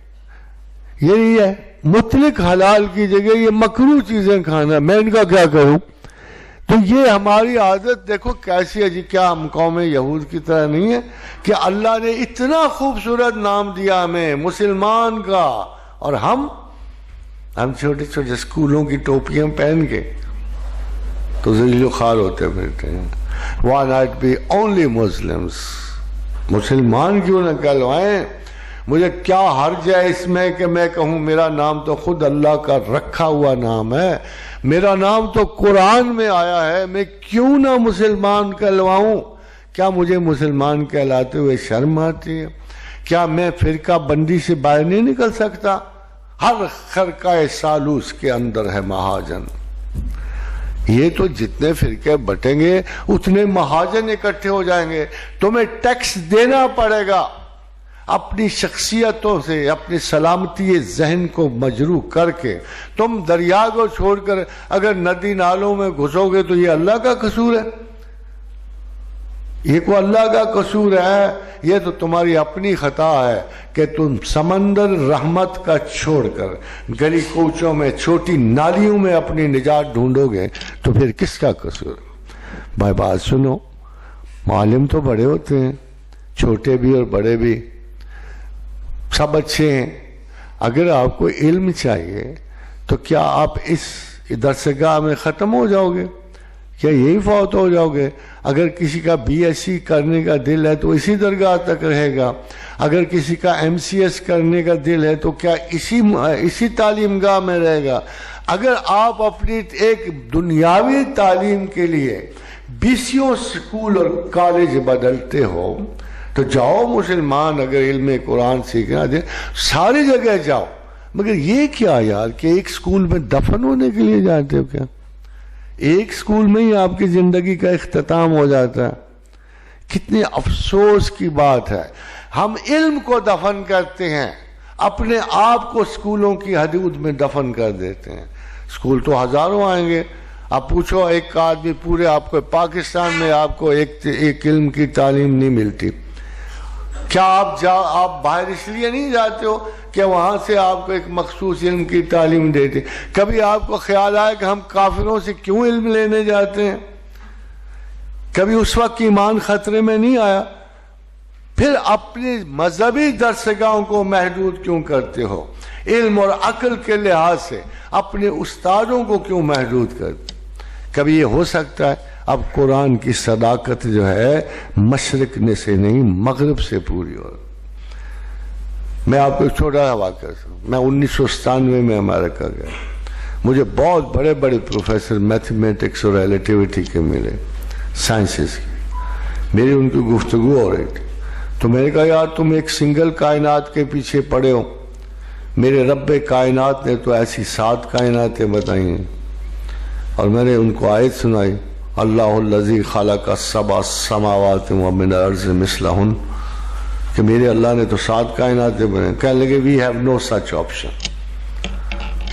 یہی ہے مطلق حلال کی جگہ یہ مکروہ چیزیں کھانا, میں ان کا کیا کروں؟ تو یہ ہماری عادت دیکھو کیسی ہے جی. کیا ہم قوم یہود کی طرح نہیں ہے کہ اللہ نے اتنا خوبصورت نام دیا ہمیں مسلمان کا, اور ہم چھوٹے چھوٹے اسکولوں کی ٹوپیاں پہن کے تو ذلیل و خوار ہوتے پھرتے ہیں. Why not be only Muslims? مسلمان کیوں نہ کہلوائیں؟ مجھے کیا حرج ہے اس میں کہ میں کہوں میرا نام تو خود اللہ کا رکھا ہوا نام ہے, میرا نام تو قرآن میں آیا ہے, میں کیوں نہ مسلمان کہلواؤں؟ کیا مجھے مسلمان کہلاتے ہوئے شرم آتی ہے؟ کیا میں فرقہ بندی سے باہر نہیں نکل سکتا؟ ہر خرقہ سالوس کے اندر ہے مہاجن. یہ تو جتنے فرقے بٹیں گے اتنے مہاجن اکٹھے ہو جائیں گے. تمہیں ٹیکس دینا پڑے گا اپنی شخصیتوں سے, اپنی سلامتی ذہن کو مجروح کر کے. تم دریا کو چھوڑ کر اگر ندی نالوں میں گھسو گے تو یہ اللہ کا قصور ہے؟ یہ کوئی اللہ کا قصور ہے؟ یہ تو تمہاری اپنی خطا ہے کہ تم سمندر رحمت کا چھوڑ کر گلی کوچوں میں چھوٹی نالیوں میں اپنی نجات ڈھونڈو گے تو پھر کس کا قصور؟ بھائی بات سنو, معلم تو بڑے ہوتے ہیں, چھوٹے بھی اور بڑے بھی, سب اچھے ہیں. اگر آپ کو علم چاہیے تو کیا آپ اس درسگاہ میں ختم ہو جاؤ گے؟ کیا یہی فوت ہو جاؤ گے؟ اگر کسی کا بی ایس سی کرنے کا دل ہے تو اسی درگاہ تک رہے گا. اگر کسی کا ایم سی ایس کرنے کا دل ہے تو کیا اسی تعلیم گاہ میں رہے گا؟ اگر آپ اپنی ایک دنیاوی تعلیم کے لیے 20 سکول اور کالج بدلتے ہو تو جاؤ مسلمان, اگر علم قرآن سیکھنا دے ساری جگہ جاؤ. مگر یہ کیا یار کہ ایک سکول میں دفن ہونے کے لیے جاتے ہو کیا؟ ایک سکول میں ہی آپ کی زندگی کا اختتام ہو جاتا ہے. کتنے افسوس کی بات ہے. ہم علم کو دفن کرتے ہیں، اپنے آپ کو اسکولوں کی حدود میں دفن کر دیتے ہیں۔ اسکول تو ہزاروں آئیں گے، اب پوچھو ایک آدمی پورے آپ کو پاکستان میں آپ کو ایک علم کی تعلیم نہیں ملتی، کیا آپ باہر اس لیے نہیں جاتے ہو کہ وہاں سے آپ کو ایک مخصوص علم کی تعلیم دیتے؟ کبھی آپ کو خیال آیا کہ ہم کافروں سے کیوں علم لینے جاتے ہیں؟ کبھی اس وقت ایمان خطرے میں نہیں آیا؟ پھر اپنی مذہبی درسگاہوں کو محدود کیوں کرتے ہو؟ علم اور عقل کے لحاظ سے اپنے استادوں کو کیوں محدود کرتے؟ کبھی یہ ہو سکتا ہے اب قرآن کی صداقت جو ہے مشرق نے سے نہیں مغرب سے پوری ہو۔ میں آپ کو ایک چھوٹا سا واقعہ میں 1997 میں امریکہ گیا، مجھے بہت بڑے بڑے پروفیسر میتھمیٹکس اور ریلیٹیوٹی کے ملے، سائنسز کی، میری ان کی گفتگو ہو رہی تھی، تو میں نے کہا یار تم ایک سنگل کائنات کے پیچھے پڑے ہو، میرے رب کائنات نے تو ایسی 7 کائناتیں بتائی ہیں، اور میں نے ان کو آیت سنائی، اللہ الذی خلق السبع السماوات ومن الارض مثلہن، کہ میرے اللہ نے تو 7 کائناتیں بنائیں۔ کہنے لگے we have no such option,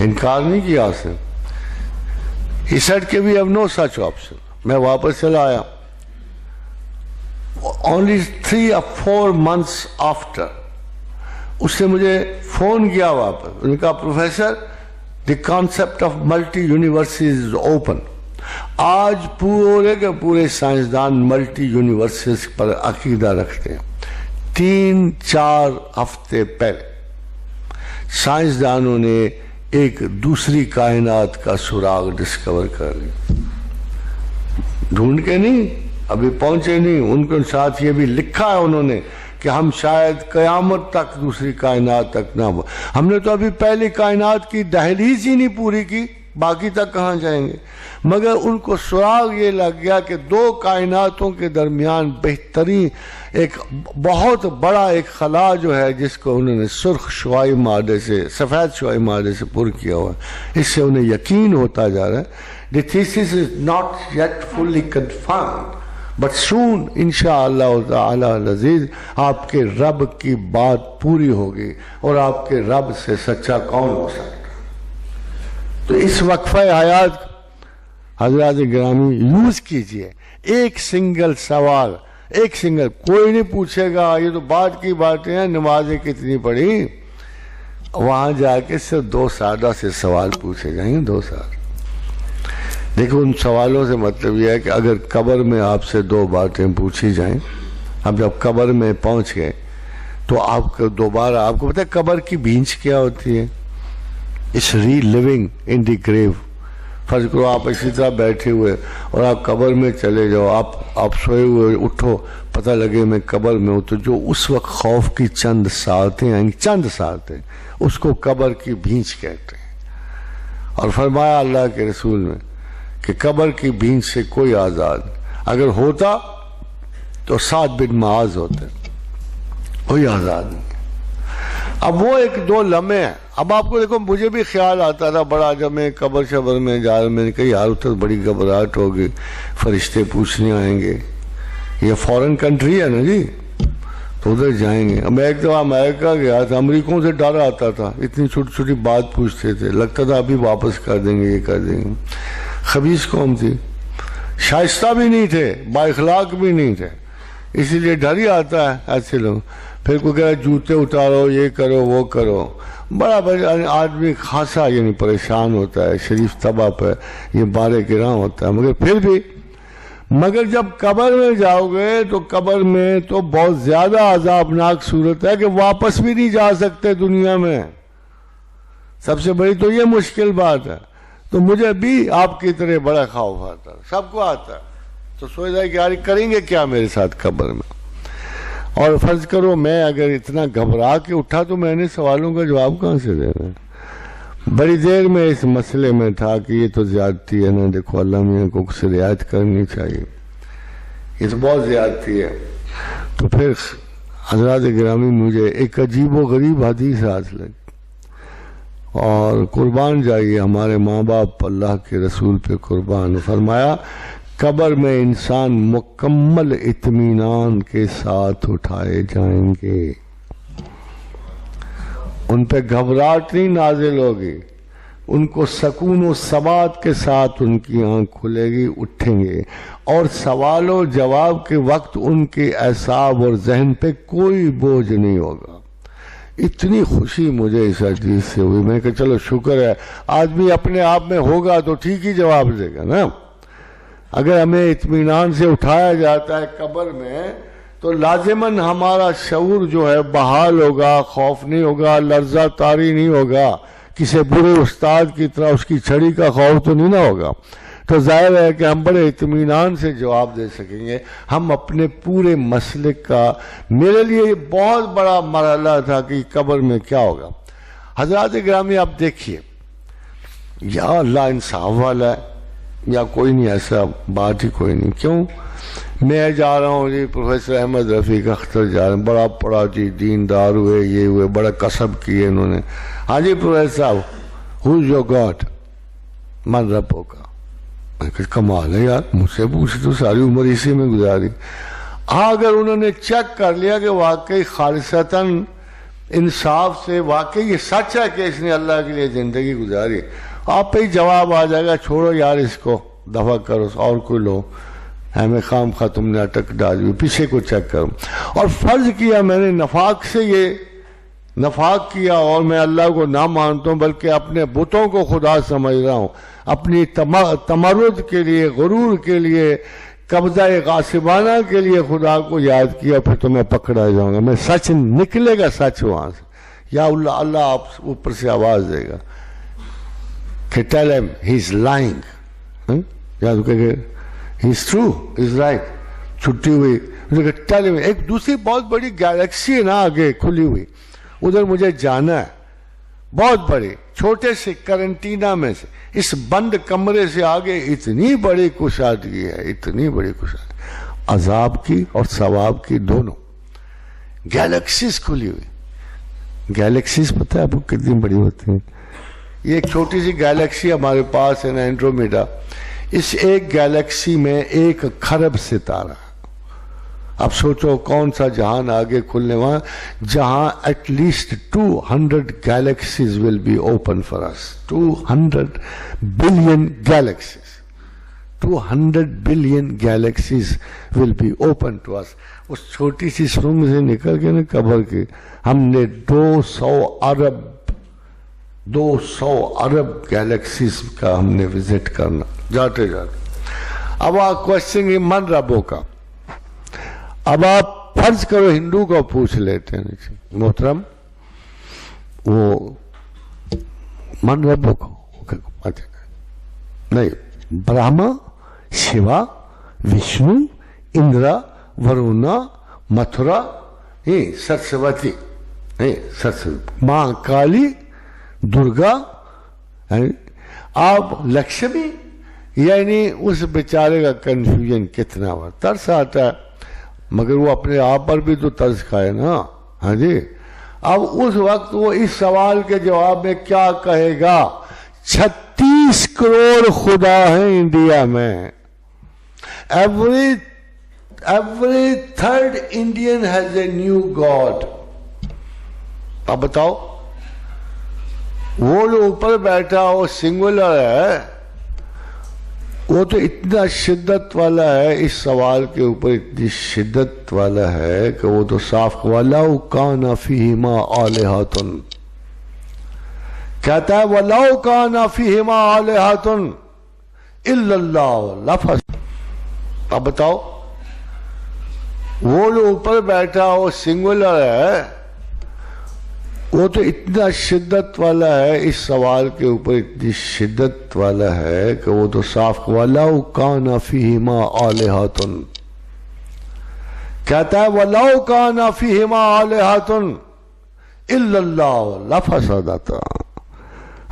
انکار نہیں کیا اس نے، ہی سیڈ کہ we have no such option. میں واپس چلا آیا، only 3 or 4 months after اس نے مجھے فون کیا واپس، انہوں نے کہا professor the concept of multi universes is open، آج پورے کے پورے سائنسدان ملٹی یونیورسز پر عقیدہ رکھتے ہیں۔ 3-4 ہفتے پہلے سائنسدانوں نے ایک دوسری کائنات کا سراغ ڈسکور کر لیا، ڈھونڈ کے نہیں، ابھی پہنچے نہیں، ان کے ساتھ یہ بھی لکھا ہے انہوں نے کہ ہم شاید قیامت تک دوسری کائنات تک نہ ہو، ہم نے تو ابھی پہلی کائنات کی دہلیز ہی نہیں پوری کی، باقی تک کہاں جائیں گے؟ مگر ان کو سراغ یہ لگ گیا کہ 2 کائناتوں کے درمیان بہترین ایک بہت بڑا ایک خلا جو ہے جس کو انہوں نے سرخ شعاعی مادے سے، سفید شعاعی مادے سے پر کیا ہوا ہے، اس سے انہیں یقین ہوتا جا رہا ہے the thesis is not yet fully confirmed but soon انشاءاللہ تعالی العزیز آپ کے رب کی بات پوری ہوگی، اور آپ کے رب سے سچا کون ہو سکتا؟ تو اس وقفہ حیات حضرات گرامی یوز کیجئے، ایک سنگل سوال، ایک سنگل، کوئی نہیں پوچھے گا یہ تو بعد کی باتیں ہیں نمازیں کتنی پڑھی، وہاں جا کے صرف 2 سادہ سے سوال پوچھے جائیں گے، 2 سال۔ دیکھو ان سوالوں سے مطلب یہ ہے کہ اگر قبر میں آپ سے 2 باتیں پوچھی جائیں، اب جب قبر میں پہنچ گئے تو آپ کو دوبارہ، آپ کو پتہ ہے قبر کی بھینچ کیا ہوتی ہے؟ اس ری لیونگ ان دی گریو۔ فرض کرو آپ اسی طرح بیٹھے ہوئے اور آپ قبر میں چلے جاؤ، آپ سوئے ہوئے اٹھو، پتہ لگے میں قبر میں ہوں، تو جو اس وقت خوف کی چند ساعتیں آئیں گی، چند ساعتیں، اس کو قبر کی بھینچ کہتے ہیں۔ اور فرمایا اللہ کے رسول نے کہ قبر کی بھینچ سے کوئی آزاد، اگر ہوتا تو سعد بن معاذ ہوتے، کوئی آزاد نہیں۔ اب وہ 1-2 لمحے ہیں۔ اب آپ کو دیکھو مجھے بھی خیال آتا تھا بڑا، جب میں قبر شبر میں جا رہا، میں نے کہا یار اتر بڑی گھبراہٹ ہوگی، فرشتے پوچھنے آئیں گے، یہ فورن کنٹری ہے نا جی، تو ادھر جائیں گے۔ میں ایک دفعہ امریکہ گیا تھا، امریکوں سے ڈر آتا تھا، اتنی چھوٹی چھوٹی بات پوچھتے تھے، لگتا تھا ابھی واپس کر دیں گے، یہ کر دیں گے۔ خبیث قوم تھی، شائستہ بھی نہیں تھے، با اخلاق بھی نہیں تھے، اسی لیے ڈر ہی آتا ہے ایسے لوگ۔ پھر کوئی کہہ جوتے اتارو، یہ کرو وہ کرو، بڑا آدمی خاصا یعنی پریشان ہوتا ہے، شریف طبع پہ یہ بارے گراں ہوتا ہے۔ مگر پھر بھی، مگر جب قبر میں جاؤ گے تو قبر میں تو بہت زیادہ عذابناک صورت ہے کہ واپس بھی نہیں جا سکتے دنیا میں، سب سے بڑی تو یہ مشکل بات ہے۔ تو مجھے بھی آپ کی طرح بڑا خوف آتا ہے، سب کو آتا ہے، تو سوچ رہا ہے کہ یار کریں گے کیا میرے ساتھ قبر میں۔ اور فرض کرو میں اگر اتنا گھبرا کے اٹھا تو میں نے سوالوں کا جواب کہاں سے دینا؟ بڑی دیر میں اس مسئلے میں تھا کہ یہ تو زیادتی ہے نا، دیکھو اللہ میاں کو کچھ رعایت کرنی چاہیے، یہ تو بہت زیادتی ہے۔ تو پھر حضرات گرامی مجھے ایک عجیب و غریب حدیث ہاتھ لگی، اور قربان جائیے ہمارے ماں باپ اللہ کے رسول پہ قربان۔ فرمایا قبر میں انسان مکمل اطمینان کے ساتھ اٹھائے جائیں گے. ان پہ گھبراہٹ نہیں نازل ہوگی، ان کو سکون و ثبات کے ساتھ ان کی آنکھ کھلے گی، اٹھیں گے، اور سوال و جواب کے وقت ان کے اعصاب اور ذہن پہ کوئی بوجھ نہیں ہوگا. اتنی خوشی مجھے اس حدیث سے ہوئی، میں کہ چلو شکر ہے، آدمی اپنے آپ میں ہوگا تو ٹھیک ہی جواب دے گا نا. اگر ہمیں اطمینان سے اٹھایا جاتا ہے قبر میں تو لازماً ہمارا شعور جو ہے بحال ہوگا، خوف نہیں ہوگا، لرزہ طاری نہیں ہوگا، کسی برے استاد کی طرح اس کی چھڑی کا خوف تو نہیں نہ ہوگا. تو ظاہر ہے کہ ہم بڑے اطمینان سے جواب دے سکیں گے. ہم اپنے پورے مسلک کا، میرے لیے یہ بہت بڑا مرحلہ تھا کہ قبر میں کیا ہوگا. حضرات گرامی آپ دیکھیے، یا اللہ انصاف والا ہے یا کوئی نہیں، ایسا بات ہی کوئی نہیں. کیوں؟ میں جا رہا ہوں جی، پروفیسر احمد رفیق اختر جا رہے ہیں، بڑا پڑھا جی، دیندار ہوئے، یہ ہوئے، بڑا کسب کیے انہوں نے. ہاں جی پروفیسر صاحب، ہو از یور گاڈ؟ من ربوں کا. میں کہ کمال ہے یار، مجھ سے پوچھ تو ساری عمر اسی میں گزاری. ہاں اگر انہوں نے چیک کر لیا کہ واقعی خالصتاً انصاف سے واقعی یہ سچ ہے کہ اس نے اللہ کے لیے زندگی گزاری، آپ پہ ہی جواب آ جائے گا، چھوڑو یار اس کو، دفع کرو، اور کوئی لو، ہمیں خام خواہ تم نے اٹک ڈالی، پیچھے کو چیک کرو. اور فرض کیا میں نے نفاق سے، یہ نفاق کیا اور میں اللہ کو نہ مانتا ہوں بلکہ اپنے بتوں کو خدا سمجھ رہا ہوں، اپنی تمرد کے لیے، غرور کے لیے، قبضہ غاصبانہ کے لیے خدا کو یاد کیا، پھر تو میں پکڑا جاؤں گا. میں سچ نکلے گا، سچ وہاں سے، یا اللہ آپ اوپر سے آواز دے گا کہ tell him he's lying، یا تو کہ he's true، he's right، چھٹی ہوئی. tell him ایک دوسری بہت بڑی گیلیکسی ہے نا آگے کھلی ہوئی، ادھر مجھے جانا ہے، بہت بڑی، چھوٹے سے کرنٹینا میں سے، اس بند کمرے سے آگے اتنی بڑی کشادگی ہے، اتنی بڑی کشادگی، عذاب کی اور ثواب کی دونوں. گیلیکسیز کھلی ہوئی. گیلیکسیز پتہ ہے آپ کو کتنی بڑی ہوتی ہیں؟ یہ ایک چھوٹی سی گیلیکسی ہمارے پاس ہے نا، اینڈرومیڈا. اس ایک گیلیکسی میں 1 کھرب ستارہ. اب سوچو کون سا جہان آگے کھلنے وہاں، جہاں at least 200 galaxies will be open for us. 200 billion galaxies. 200 billion galaxies will be open to us. اس چھوٹی سی سرنگ سے نکل کے نا قبر کے، ہم نے 200 ارب گیلیکسیز کا ہم نے وزٹ کرنا جاتے جاتے. اب آپ کوشچن یہ من ربوں کا. اب آپ فرض کرو ہندو کو پوچھ لیتے ہیں محترم، وہ من ربوں کو نہیں، برہما، شیوا، وشنو، اندرا، ورونا، متھرا، سرسوتی، ماں کالی، درگا، آپ لکشمی. یعنی اس بیچارے کا کنفیوژن کتنا ہوا، ترس آتا ہے، مگر وہ اپنے آپ پر بھی تو ترس کھائے نا. ہاں جی. اب اس وقت وہ اس سوال کے جواب میں کیا کہے گا؟ 36 کروڑ خدا ہیں انڈیا میں. Every third Indian has a new God. اب بتاؤ، وہ جو اوپر بیٹھا وہ سنگولر ہے، وہ تو اتنا شدت والا ہے، اس سوال کے اوپر اتنی شدت والا ہے کہ وہ تو صاف وَلَوْ كَانَ فِيهِمَا آلِهَةٌ کہتا ہے، وَلَوْ كَانَ فِيهِمَا آلِهَةٌ إِلَّا اللَّهُ لَفَسَدَتْ. اب بتاؤ، وہ جو اوپر بیٹھا وہ سنگولر ہے، وہ تو اتنا شدت والا ہے، اس سوال کے اوپر اتنی شدت والا ہے کہ وہ تو صاف وَلَوْ كَانَ فِيهِمَا آلِهَةٌ کہتا ہے، وَلَوْ كَانَ فِيهِمَا آلِهَةٌ إِلَّا اللَّهُ لَفَسَدَتْ.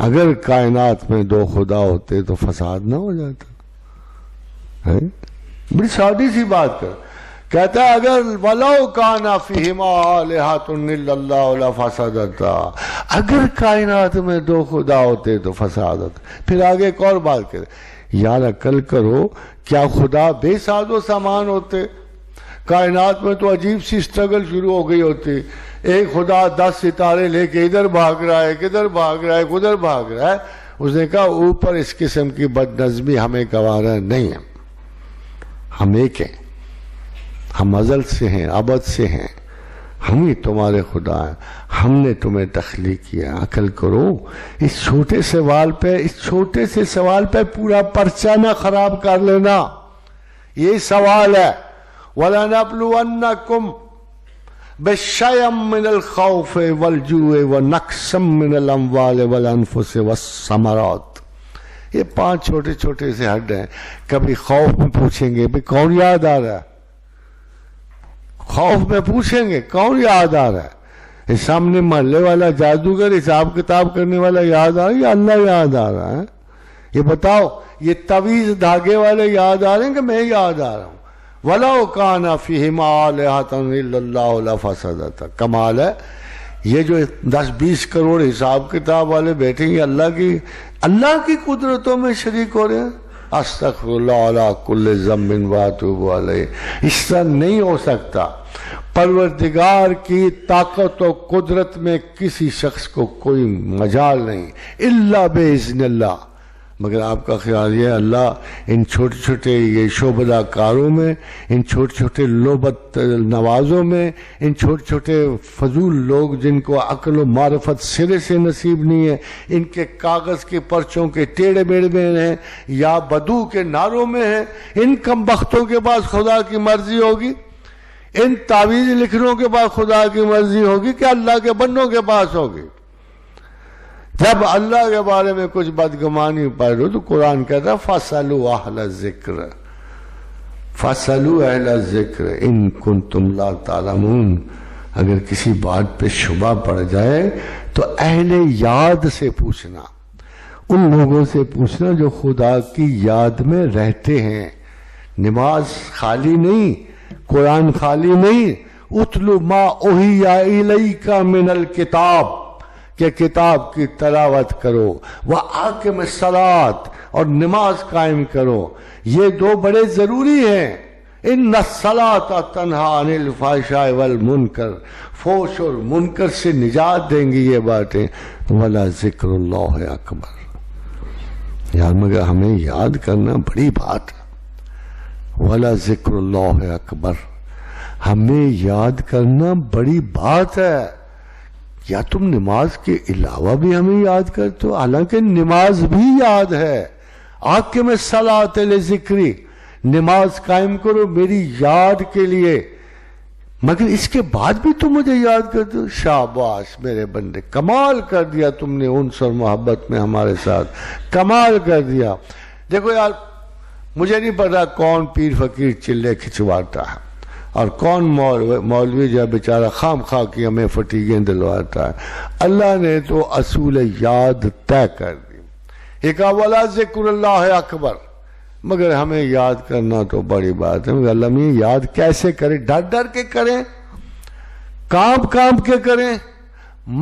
اگر کائنات میں 2 خدا ہوتے تو فساد نہ ہو جاتا. بڑی سادی سی بات کر، کہتا ہے اگر وَلَوْ كَانَ فِيهِمَا آلِهَةٌ إِلَّا اللَّهُ لَفَسَدَتْ، اگر کائنات میں 2 خدا ہوتے تو فساد ہوتا. پھر آگے ایک اور بات کرے، یار عقل کرو، کیا خدا بے ساز و سامان ہوتے؟ کائنات میں تو عجیب سی سٹرگل شروع ہو گئی ہوتی، ایک خدا 10 ستارے لے کے ادھر بھاگ رہا ہے، کدھر بھاگ رہا ہے، کدھر بھاگ رہا ہے۔ اس نے کہا اوپر اس قسم کی بد نظمی ہمیں گوارا نہیں ہے، ہم ایک ہیں، ہم ازل سے ہیں، ابد سے ہیں، ہم ہی تمہارے خدا ہیں، ہم نے تمہیں تخلیق کیا۔ عقل کرو، اس چھوٹے سے سوال پہ پورا پرچہ نہ خراب کر لینا۔ یہ سوال ہے وَلَنَبْلُوَنَّكُمْ بِشَيْءٍ مِّنَ الْخَوْفِ وَالْجُوعِ وَنَقْصٍ مِّنَ الْأَمْوَالِ وَالْأَنفُسِ وَالثَّمَرَاتِ۔ یہ 5 چھوٹے چھوٹے سے ہڈ ہیں۔ کبھی خوف میں پوچھیں گے بھی کون یاد آ رہا ہے، خوف میں پوچھیں گے کون یاد آ رہا ہے، اس سامنے محلے والا جادوگر حساب کتاب کرنے والا یاد آ رہا ہے یا اللہ یاد آ رہا ہے؟ یہ بتاؤ، یہ تعویذ دھاگے والے یاد آ رہے ہیں کہ میں یاد آ رہا ہوں؟ وَلَوْ كَانَ فِيهِمَا آلِهَةٌ إِلَّا اللَّهُ لَفَسَدَتَا۔ کمال ہے، یہ جو 10-20 کروڑ حساب کتاب والے بیٹھیں گے اللہ کی قدرتوں میں شریک ہو رہے ہیں۔ استغفر اللہ علی کل ذنب واتوب علیہ۔ اس طرح نہیں ہو سکتا۔ پروردگار کی طاقت و قدرت میں کسی شخص کو کوئی مجال نہیں، الا باذن اللہ۔ مگر آپ کا خیال یہ اللہ ان چھوٹے چھوٹے یہ شعبدہ کاروں میں، ان چھوٹے چھوٹے لوبت نوازوں میں، ان چھوٹے چھوٹے فضول لوگ جن کو عقل و معرفت سرے سے نصیب نہیں ہے، ان کے کاغذ کے پرچوں کے ٹیڑے میڑے میں ہیں یا بدو کے نعروں میں ہیں، ان کم بختوں کے پاس خدا کی مرضی ہوگی؟ ان تعویذ لکھنوں کے پاس خدا کی مرضی ہوگی کہ اللہ کے بندوں کے پاس ہوگی؟ جب اللہ کے بارے میں کچھ بدگمانی پڑھ لو تو قرآن کہتا ہے فَاسْأَلُوا أَهْلَ الذِّكْرِ فَاسْأَلُوا أَهْلَ الذِّكْرِ إِن كُنتُمْ لَا تَعْلَمُونَ۔ اگر کسی بات پہ شبہ پڑ جائے تو اہل یاد سے پوچھنا، ان لوگوں سے پوچھنا جو خدا کی یاد میں رہتے ہیں۔ نماز خالی نہیں، قرآن خالی نہیں۔ اُتْلُ مَا أُوحِیَ إِلَيْکَ مِنَ الْکِتَابِ، کہ کتاب کی تلاوت کرو، وَأَقِمِ الصَّلَاةَ، اور نماز قائم کرو۔ یہ 2 بڑے ضروری ہیں۔ إِنَّ الصَّلَاةَ تَنْہَىٰ عَنِ الْفَحْشَاءِ وَالْمُنکَرِ، فحش اور منکر سے نجات دیں گی یہ باتیں۔ وَلَذِکْرُ اللَّهِ أَکبر۔ یار مگر ہمیں یاد کرنا بڑی بات ہے۔ وَلَذِکْرُ اللَّهِ أَکبر، ہمیں یاد کرنا بڑی بات ہے۔ یا تم نماز کے علاوہ بھی ہمیں یاد کرتے ہو، حالانکہ نماز بھی یاد ہے۔ آقم الصلاۃ لذکری، نماز قائم کرو میری یاد کے لیے، مگر اس کے بعد بھی تم مجھے یاد کرتے ہو۔ شاباش میرے بندے، کمال کر دیا تم نے انس اور محبت میں ہمارے ساتھ، کمال کر دیا۔ دیکھو یار، مجھے نہیں پتا کون پیر فقیر چلے کھچواتا ہے اور کون مولوی جو بیچارہ خام خواہ کی ہمیں فتیگیں دلواتا ہے۔ اللہ نے تو اصول یاد طے کر دی۔ ایک اولا ذکر اللہ اکبر، مگر ہمیں یاد کرنا تو بڑی بات ہے۔ مگر اللہ میں یاد کیسے کریں؟ ڈر ڈر کے کریں، کانپ کانپ کے کریں،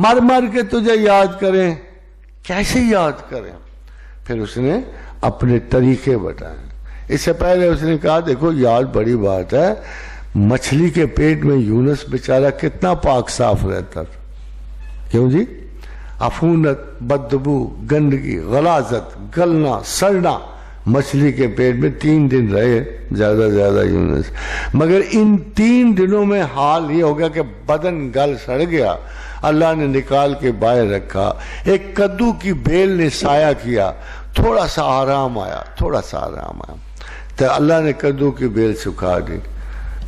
مر مر کے تجھے یاد کریں، کیسے یاد کریں؟ پھر اس نے اپنے طریقے بتائے۔ اس سے پہلے اس نے کہا دیکھو یاد بڑی بات ہے، مچھلی کے پیٹ میں یونس بیچارہ کتنا پاک صاف رہتا تھا، کیوں جی؟ عفونت، بدبو، گندگی، غلاظت، گلنا، سڑنا، مچھلی کے پیٹ میں 3 دن رہے زیادہ یونس۔ مگر ان 3 دنوں میں حال یہ ہو گیا کہ بدن گل سڑ گیا، اللہ نے نکال کے باہر رکھا، ایک کدو کی بیل نے سایہ کیا، تھوڑا سا آرام آیا۔ تو اللہ نے کدو کی بیل سکھا دی۔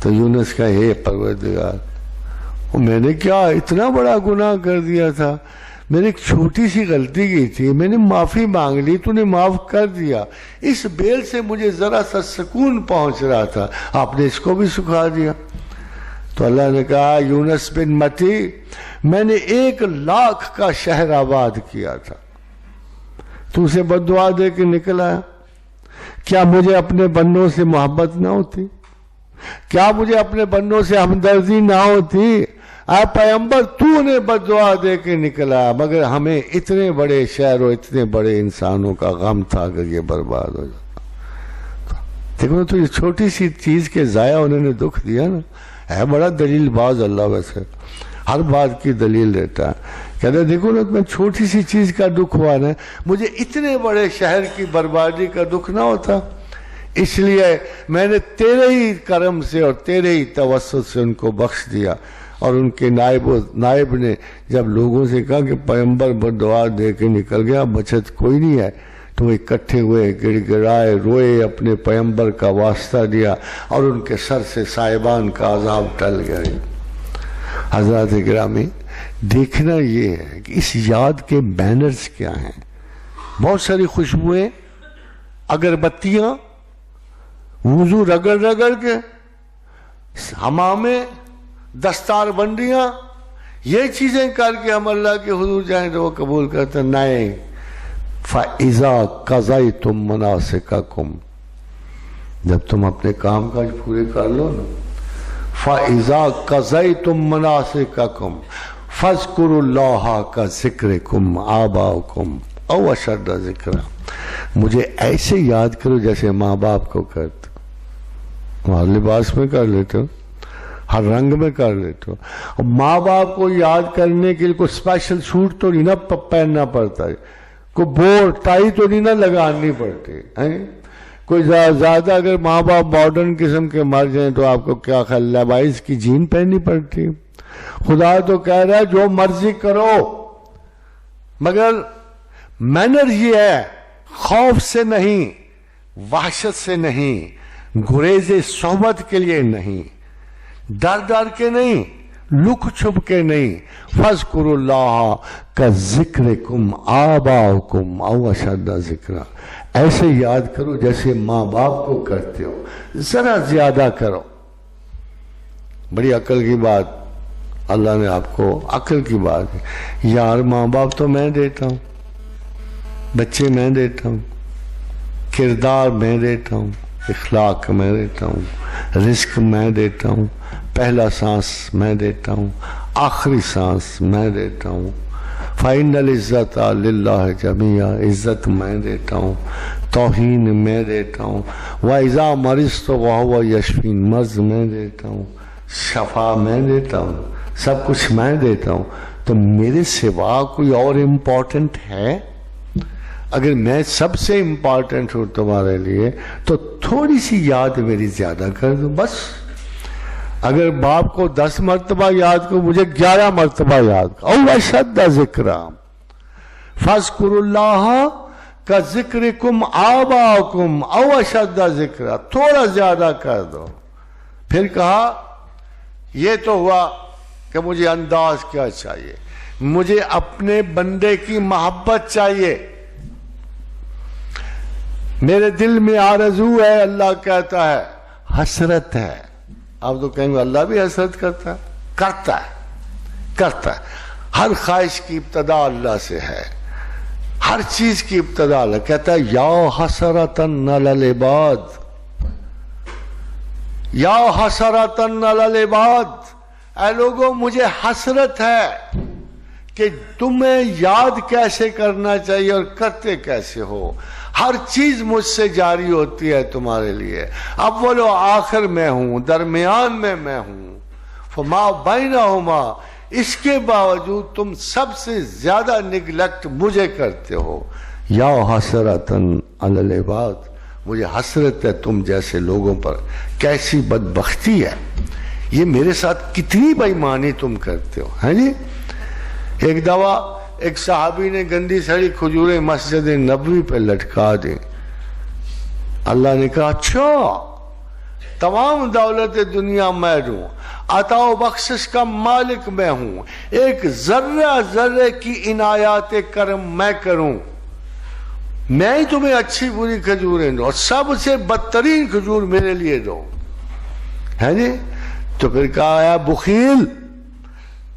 تو یونس کہا ہے پروردگار، میں نے کیا اتنا بڑا گناہ کر دیا تھا، میں نے ایک چھوٹی سی غلطی کی تھی، میں نے معافی مانگ لی، تو نے معاف کر دیا، اس بیل سے مجھے ذرا سا سکون پہنچ رہا تھا، آپ نے اس کو بھی سکھا دیا۔ تو اللہ نے کہا یونس بن متی، میں نے 1,00,000 کا شہر آباد کیا تھا، تو اسے بددعا دے کے نکلا۔ کیا مجھے اپنے بندوں سے محبت نہ ہوتی؟ کیا مجھے اپنے بندوں سے ہمدردی نہ ہوتی؟ اے پیغمبر، تو نے بددعا دے کے نکلا، مگر ہمیں اتنے بڑے شہر اور اتنے بڑے انسانوں کا غم تھا کہ یہ برباد ہو جائے۔ دیکھو تو یہ چھوٹی سی چیز کے ضائع انہوں نے دکھ دیا نا. ہے بڑا دلیل باز اللہ، ویسے ہر بات کی دلیل دیتا ہے. کہتے دیکھو نا میں چھوٹی سی چیز کا دکھ ہوا نا، مجھے اتنے بڑے شہر کی بربادی کا دکھ نہ ہوتا. اس لیے میں نے تیرے ہی کرم سے اور تیرے ہی توسط سے ان کو بخش دیا. اور ان کے نائب نے جب لوگوں سے کہا کہ پیغمبر بددعا دے کے نکل گیا، بچت کوئی نہیں ہے، تو وہ اکٹھے ہوئے، گڑ گڑائے، روئے، اپنے پیغمبر کا واسطہ دیا اور ان کے سر سے صاحبان کا عذاب ٹل گیا. حضرات گرامی، دیکھنا یہ ہے کہ اس یاد کے بینرز کیا ہیں. بہت ساری خوشبوئیں، اگربتیاں، وضو رگڑ رگڑ کے، حمامیں، دستار بندیاں، یہ چیزیں کر کے ہم اللہ کے حضور جائیں تو وہ قبول کرتے. نہیں، فَإِذَا قَضَيْتُم مَنَاسِكَكُمْ، جب تم اپنے کام کاج پورے کر لو نا، فَإِذَا قَضَيْتُم مَنَاسِكَكُمْ فَاذْكُرُوا اللَّهَ كَذِكْرِكُمْ آبَاءَكُمْ أَوْ أَشَدَّ ذِكْرًا. مجھے ایسے یاد کرو جیسے ماں باپ کو کرتے ہو. ہر لباس میں کر لیتے ہو، ہر رنگ میں کر لیتے ہو. ماں باپ کو یاد کرنے کے لیے کوئی اسپیشل سوٹ تو نہیں نا پہننا پڑتا ہے، کوئی بورڈ ٹائی تو نہیں نا لگانی پڑتی. کوئی زیادہ اگر ماں باپ ماڈرن قسم کے مر جائیں تو آپ کو کیا خیال، لیوائز کی جین پہننی پڑتی. خدا تو کہہ رہا ہے جو مرضی کرو، مگر مینر یہ ہے، خوف سے نہیں، وحشت سے نہیں، گریز صحبت کے لیے نہیں، ڈر ڈر کے نہیں، لک چھپ کے نہیں. فَاذْكُرُوا اللَّهَ كَذِكْرِكُمْ آبَاءَكُمْ أَوْ أَشَدَّ ذِكْرًا. ایسے یاد کرو جیسے ماں باپ کو کرتے ہو، ذرا زیادہ کرو. بڑی عقل کی بات اللہ نے آپ کو، عقل کی بات ہے. یار ماں باپ تو میں دیتا ہوں، بچے میں دیتا ہوں، کردار میں دیتا ہوں، اخلاق میں دیتا ہوں، رزق میں دیتا ہوں، پہلا سانس میں دیتا ہوں، آخری سانس میں دیتا ہوں. فَإِنَّ الْعِزَّةَ لِلَّهِ جَمِيعًا، عزت میں دیتا ہوں، توہین میں دیتا ہوں. وَإِذَا مَرِضْتُ وَهُوَ يَشْفِينِ، مرض میں دیتا ہوں، شفا میں دیتا ہوں، سب کچھ میں دیتا ہوں. تو میرے سوا کوئی اور امپورٹنٹ ہے؟ اگر میں سب سے امپورٹنٹ ہوں تمہارے لیے تو تھوڑی سی یاد میری زیادہ کر دو بس. اگر باپ کو 10 مرتبہ یاد کرو، مجھے 11 مرتبہ یاد کرو. او اشد ذکرا فاذکروا اللہ کذکرکم آباءکم او اشد ذکرا، تھوڑا زیادہ کر دو. پھر کہا یہ تو ہوا کہ مجھے انداز کیا چاہیے، مجھے اپنے بندے کی محبت چاہیے. میرے دل میں آرزو ہے، اللہ کہتا ہے حسرت ہے. آپ تو کہیں گے اللہ بھی حسرت کرتا ہے، کرتا ہے. ہر خواہش کی ابتدا اللہ سے ہے، ہر چیز کی ابتدا اللہ کہتا ہے. یا حسرتن علی العباد، یا حسرتن علی العباد، اے لوگوں مجھے حسرت ہے کہ تمہیں یاد کیسے کرنا چاہیے اور کرتے کیسے ہو. ہر چیز مجھ سے جاری ہوتی ہے تمہارے لیے. اول و آخر میں ہوں، درمیان میں ہوں. فما بینہما، اس کے باوجود تم سب سے زیادہ نگلیکٹ مجھے کرتے ہو. یا حسرتن علی العباد، مجھے حسرت ہے تم جیسے لوگوں پر. کیسی بدبختی ہے یہ، میرے ساتھ کتنی بے ایمانی تم کرتے ہو. ہیں جی، ایک دفعہ ایک صحابی نے گندی سڑی کھجوریں مسجد نبوی پہ لٹکا دی. اللہ نے کہا اچھا، تمام دولت دنیا میں دوں، عطا و بخشش کا مالک میں ہوں، ایک ذرہ ذرے کی عنایات کرم میں کروں، میں ہی تمہیں اچھی بری کھجوریں دوں اور سب سے بدترین کھجور میرے لیے دو. ہے جی، تو پھر کہا ہے بخیل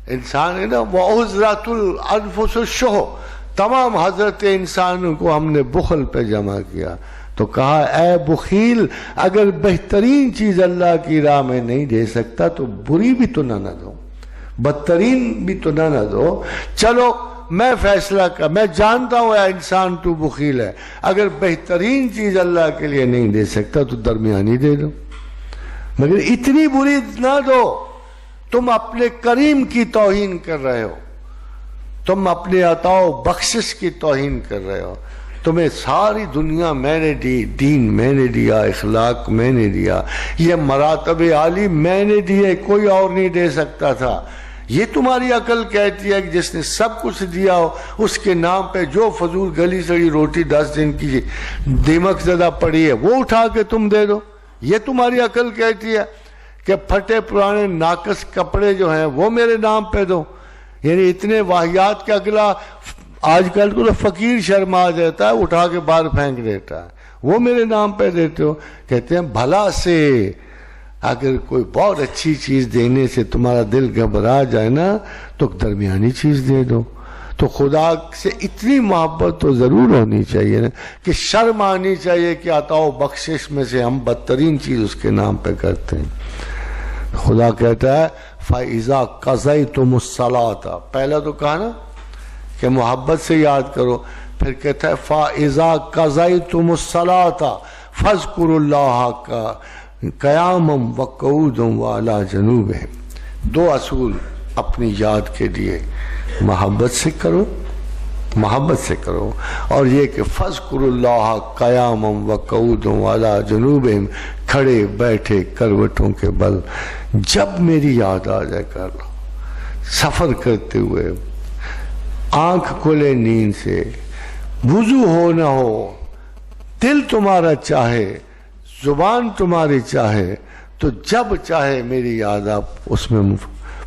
انسان ہے نا، وَعُزْرَةُ الْأَنفُسُ الشُّحُ، تمام حضرت انسانوں کو ہم نے بخل پہ جمع کیا. تو کہا اے بخیل، اگر بہترین چیز اللہ کی راہ میں نہیں دے سکتا تو بری بھی تو نہ دو، بدترین بھی تو نہ دو. چلو میں فیصلہ کر، میں جانتا ہوں اے انسان تو بخیل ہے، اگر بہترین چیز اللہ کے لیے نہیں دے سکتا تو درمیانی دے دو، مگر اتنی بری نہ دو۔ تم اپنے کریم کی توہین کر رہے ہو، تم اپنے عطا و بخشش کی توہین کر رہے ہو۔ تمہیں ساری دنیا میں نے دی، دین میں نے دیا، اخلاق میں نے دیا، یہ مراتب عالی میں نے دیے، کوئی اور نہیں دے سکتا تھا۔ یہ تمہاری عقل کہتی ہے کہ جس نے سب کچھ دیا ہو اس کے نام پہ جو فضول گلی سڑی روٹی 10 دن کی دیمک زدہ پڑی ہے وہ اٹھا کے تم دے دو۔ یہ تمہاری عقل کہتی ہے کہ پھٹے پرانے ناقص کپڑے جو ہیں وہ میرے نام پہ دو۔ یعنی اتنے واحیات کا اگلا آج کل کو تو فقیر شرما جاتا ہے، اٹھا کے باہر پھینک دیتا ہے، وہ میرے نام پہ دیتے ہو۔ کہتے ہیں بھلا سے اگر کوئی بہت اچھی چیز دینے سے تمہارا دل گھبرا جائے نا تو درمیانی چیز دے دو۔ تو خدا سے اتنی محبت تو ضرور ہونی چاہیے نا کہ شرم آنی چاہیے کہ عطا و بخشش میں سے ہم بدترین چیز اس کے نام پہ کرتے ہیں۔ خدا کہتا ہے فَإِذَا قَضَيْتُمُ الصَّلَاةَ، پہلا تو کہا نا کہ محبت سے یاد کرو، پھر کہتا ہے فَإِذَا قَضَيْتُمُ الصَّلَاةَ فَاذْكُرُوا اللَّهَ قِيَامًا وَقُعُودًا وَعَلَىٰ جُنُوبِهِمْ۔ دو اصول اپنی یاد کے لیے، محبت سے کرو، محبت سے کرو، اور یہ کہ فَاذْكُرُوا اللَّهَ قِيَامًا وَقُعُودًا وَعَلَىٰ جُنُوبِهِمْ، کھڑے بیٹھے کروٹوں کے بل جب میری یاد آ جائے کر لو۔ سفر کرتے ہوئے، آنکھ کھلے نیند سے، وضو ہو نہ ہو، دل تمہارا چاہے، زبان تمہاری چاہے، تو جب چاہے میری یاد آپ اس میں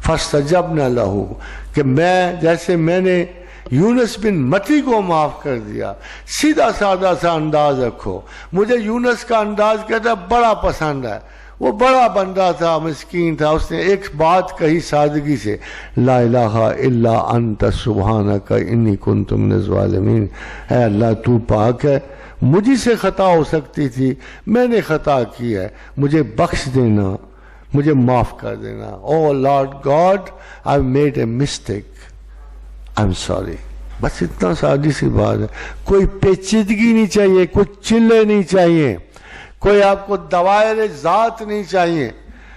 فَاسْتَجَبْنَا لَهُ، کہ میں جیسے میں نے یونس بن متی کو معاف کر دیا۔ سیدھا سادہ سا انداز رکھو۔ مجھے یونس کا انداز کہتا ہے بڑا پسند ہے، وہ بڑا بندہ تھا، مسکین تھا، اس نے ایک بات کہی سادگی سے، لا الہ الا انت سبحانک انی کنت من الظالمین، اے اللہ تو پاک ہے، مجھے سے خطا ہو سکتی تھی، میں نے خطا کی ہے، مجھے بخش دینا، مجھے معاف کر دینا۔ O Lord God I made a mistake, I am sorry. بس اتنا سادی سی بات ہے، کوئی پیچیدگی نہیں چاہیے، کوئی چلے نہیں چاہیے، کوئی آپ کو دوائر ذات نہیں چاہیے،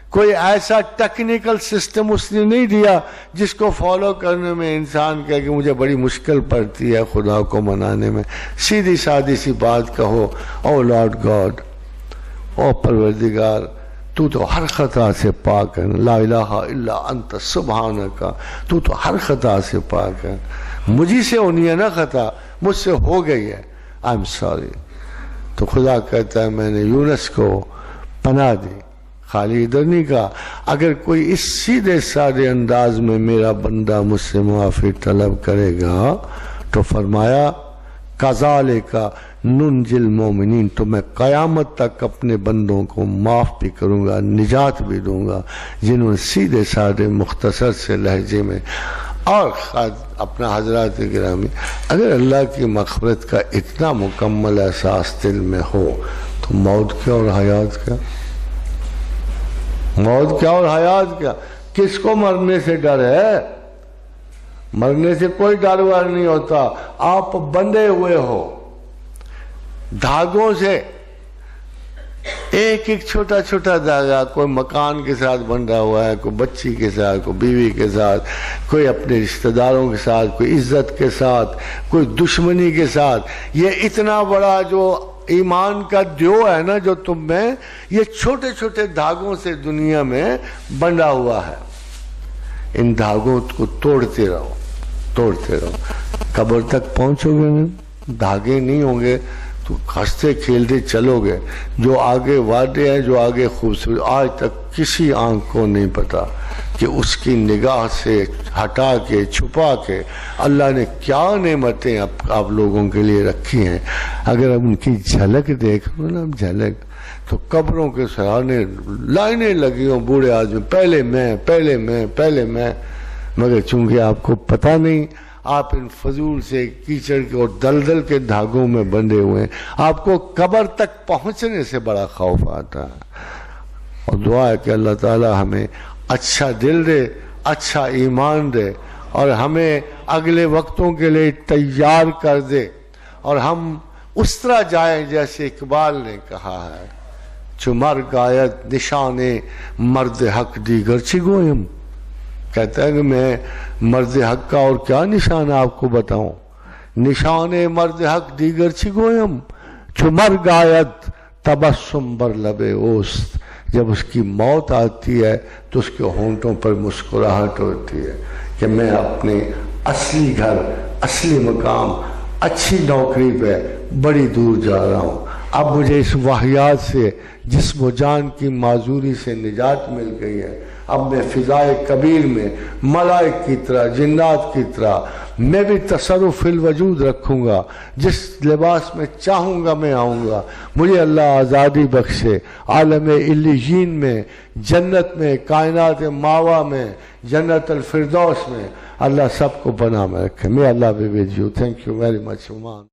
کوئی ایسا ٹیکنیکل سسٹم اس نے نہیں دیا جس کو فالو کرنے میں انسان کہے کہ مجھے بڑی مشکل پڑتی ہے خدا کو منانے میں۔ سیدھی سادی سی بات کہو، او لارڈ گاڈ، او پروردگار، تو تو ہر خطا سے پاک ہے، لا الہ الا انت سبحانک، تو تو ہر خطا سے پاک ہے، مجھے سے ہونی ہے نا خطا، مجھ سے ہو گئی ہے، آئی ایم سوری۔ تو خدا کہتا ہے میں نے یونس کو پناہ دی، خالی ادھر نہیں کہا۔ اگر کوئی اس سیدھے سادے انداز میں میرا بندہ مجھ سے معافی طلب کرے گا تو فرمایا کذالک ننجی المومنین، تو میں قیامت تک اپنے بندوں کو معاف بھی کروں گا، نجات بھی دوں گا، جنہوں نے سیدھے سادے مختصر سے لہجے میں۔ اور اپنا حضرات گرامی، اگر اللہ کی مغفرت کا اتنا مکمل احساس دل میں ہو تو موت کیا اور حیات کیا، موت کیا اور حیات کیا؟ کس کو مرنے سے ڈر ہے؟ مرنے سے کوئی ڈر وار نہیں ہوتا، آپ بندھے ہوئے ہو دھاگوں سے، ایک ایک چھوٹا چھوٹا دھاگا، کوئی مکان کے ساتھ بندھا ہوا ہے، کوئی بچی کے ساتھ، کوئی بیوی کے ساتھ، کوئی اپنے رشتہ داروں کے ساتھ، کوئی عزت کے ساتھ، کوئی دشمنی کے ساتھ۔ یہ اتنا بڑا جو ایمان کا دیو ہے نا جو تم میں، یہ چھوٹے چھوٹے دھاگوں سے دنیا میں بندھا ہوا ہے۔ ان دھاگوں کو توڑتے رہو، توڑتے رہو، قبر تک پہنچو گے نا، دھاگے نہیں ہوں گے تو ہنستے کھیلتے چلو گے۔ جو آگے وعدے ہیں، جو آگے خوبصورت، آج تک کسی آنکھ کو نہیں پتا کہ اس کی نگاہ سے ہٹا کے چھپا کے اللہ نے کیا نعمتیں آپ لوگوں کے لیے رکھی ہیں۔ اگر اب ان کی جھلک دیکھ لو نا، جھلک، تو قبروں کے سرانے لائنیں لگی ہوں، بوڑھے آدمی، پہلے میں، پہلے میں، پہلے میں، مگر چونکہ آپ کو پتہ نہیں، آپ ان فضول سے کیچڑ کے اور دلدل کے دھاگوں میں بندھے ہوئے ہیں، آپ کو قبر تک پہنچنے سے بڑا خوف آتا ہے۔ اور دعا ہے کہ اللہ تعالی ہمیں اچھا دل دے، اچھا ایمان دے، اور ہمیں اگلے وقتوں کے لیے تیار کر دے اور ہم اس طرح جائیں جیسے اقبال نے کہا ہے چو مرگ آید نشان مرد حق دیگر چی گویم. کہتا ہے کہ میں مرد حق کا اور کیا نشان آپ کو بتاؤں. نشان مرد حق دیگر چی گویم چو مرگ آید تبسم بر لب اوست. جب اس کی موت آتی ہے تو اس کے ہونٹوں پر مسکراہٹ ہوتی ہے کہ میں اپنے اصلی گھر، اصلی مقام، اچھی نوکری پہ بڑی دور جا رہا ہوں. اب مجھے اس واحیات سے، جسم و جان کی معذوری سے نجات مل گئی ہے. اب میں فضائے کبیر میں ملائک کی طرح، جنات کی طرح میں بھی تصرف فی الوجود رکھوں گا. جس لباس میں چاہوں گا میں آؤں گا. مجھے اللہ آزادی بخشے. عالم علیین میں، جنت میں، کائنات ماوا میں، جنت الفردوس میں اللہ سب کو پناہ میں رکھے. میں اللہ بھی with you. Thank you very much, Oman.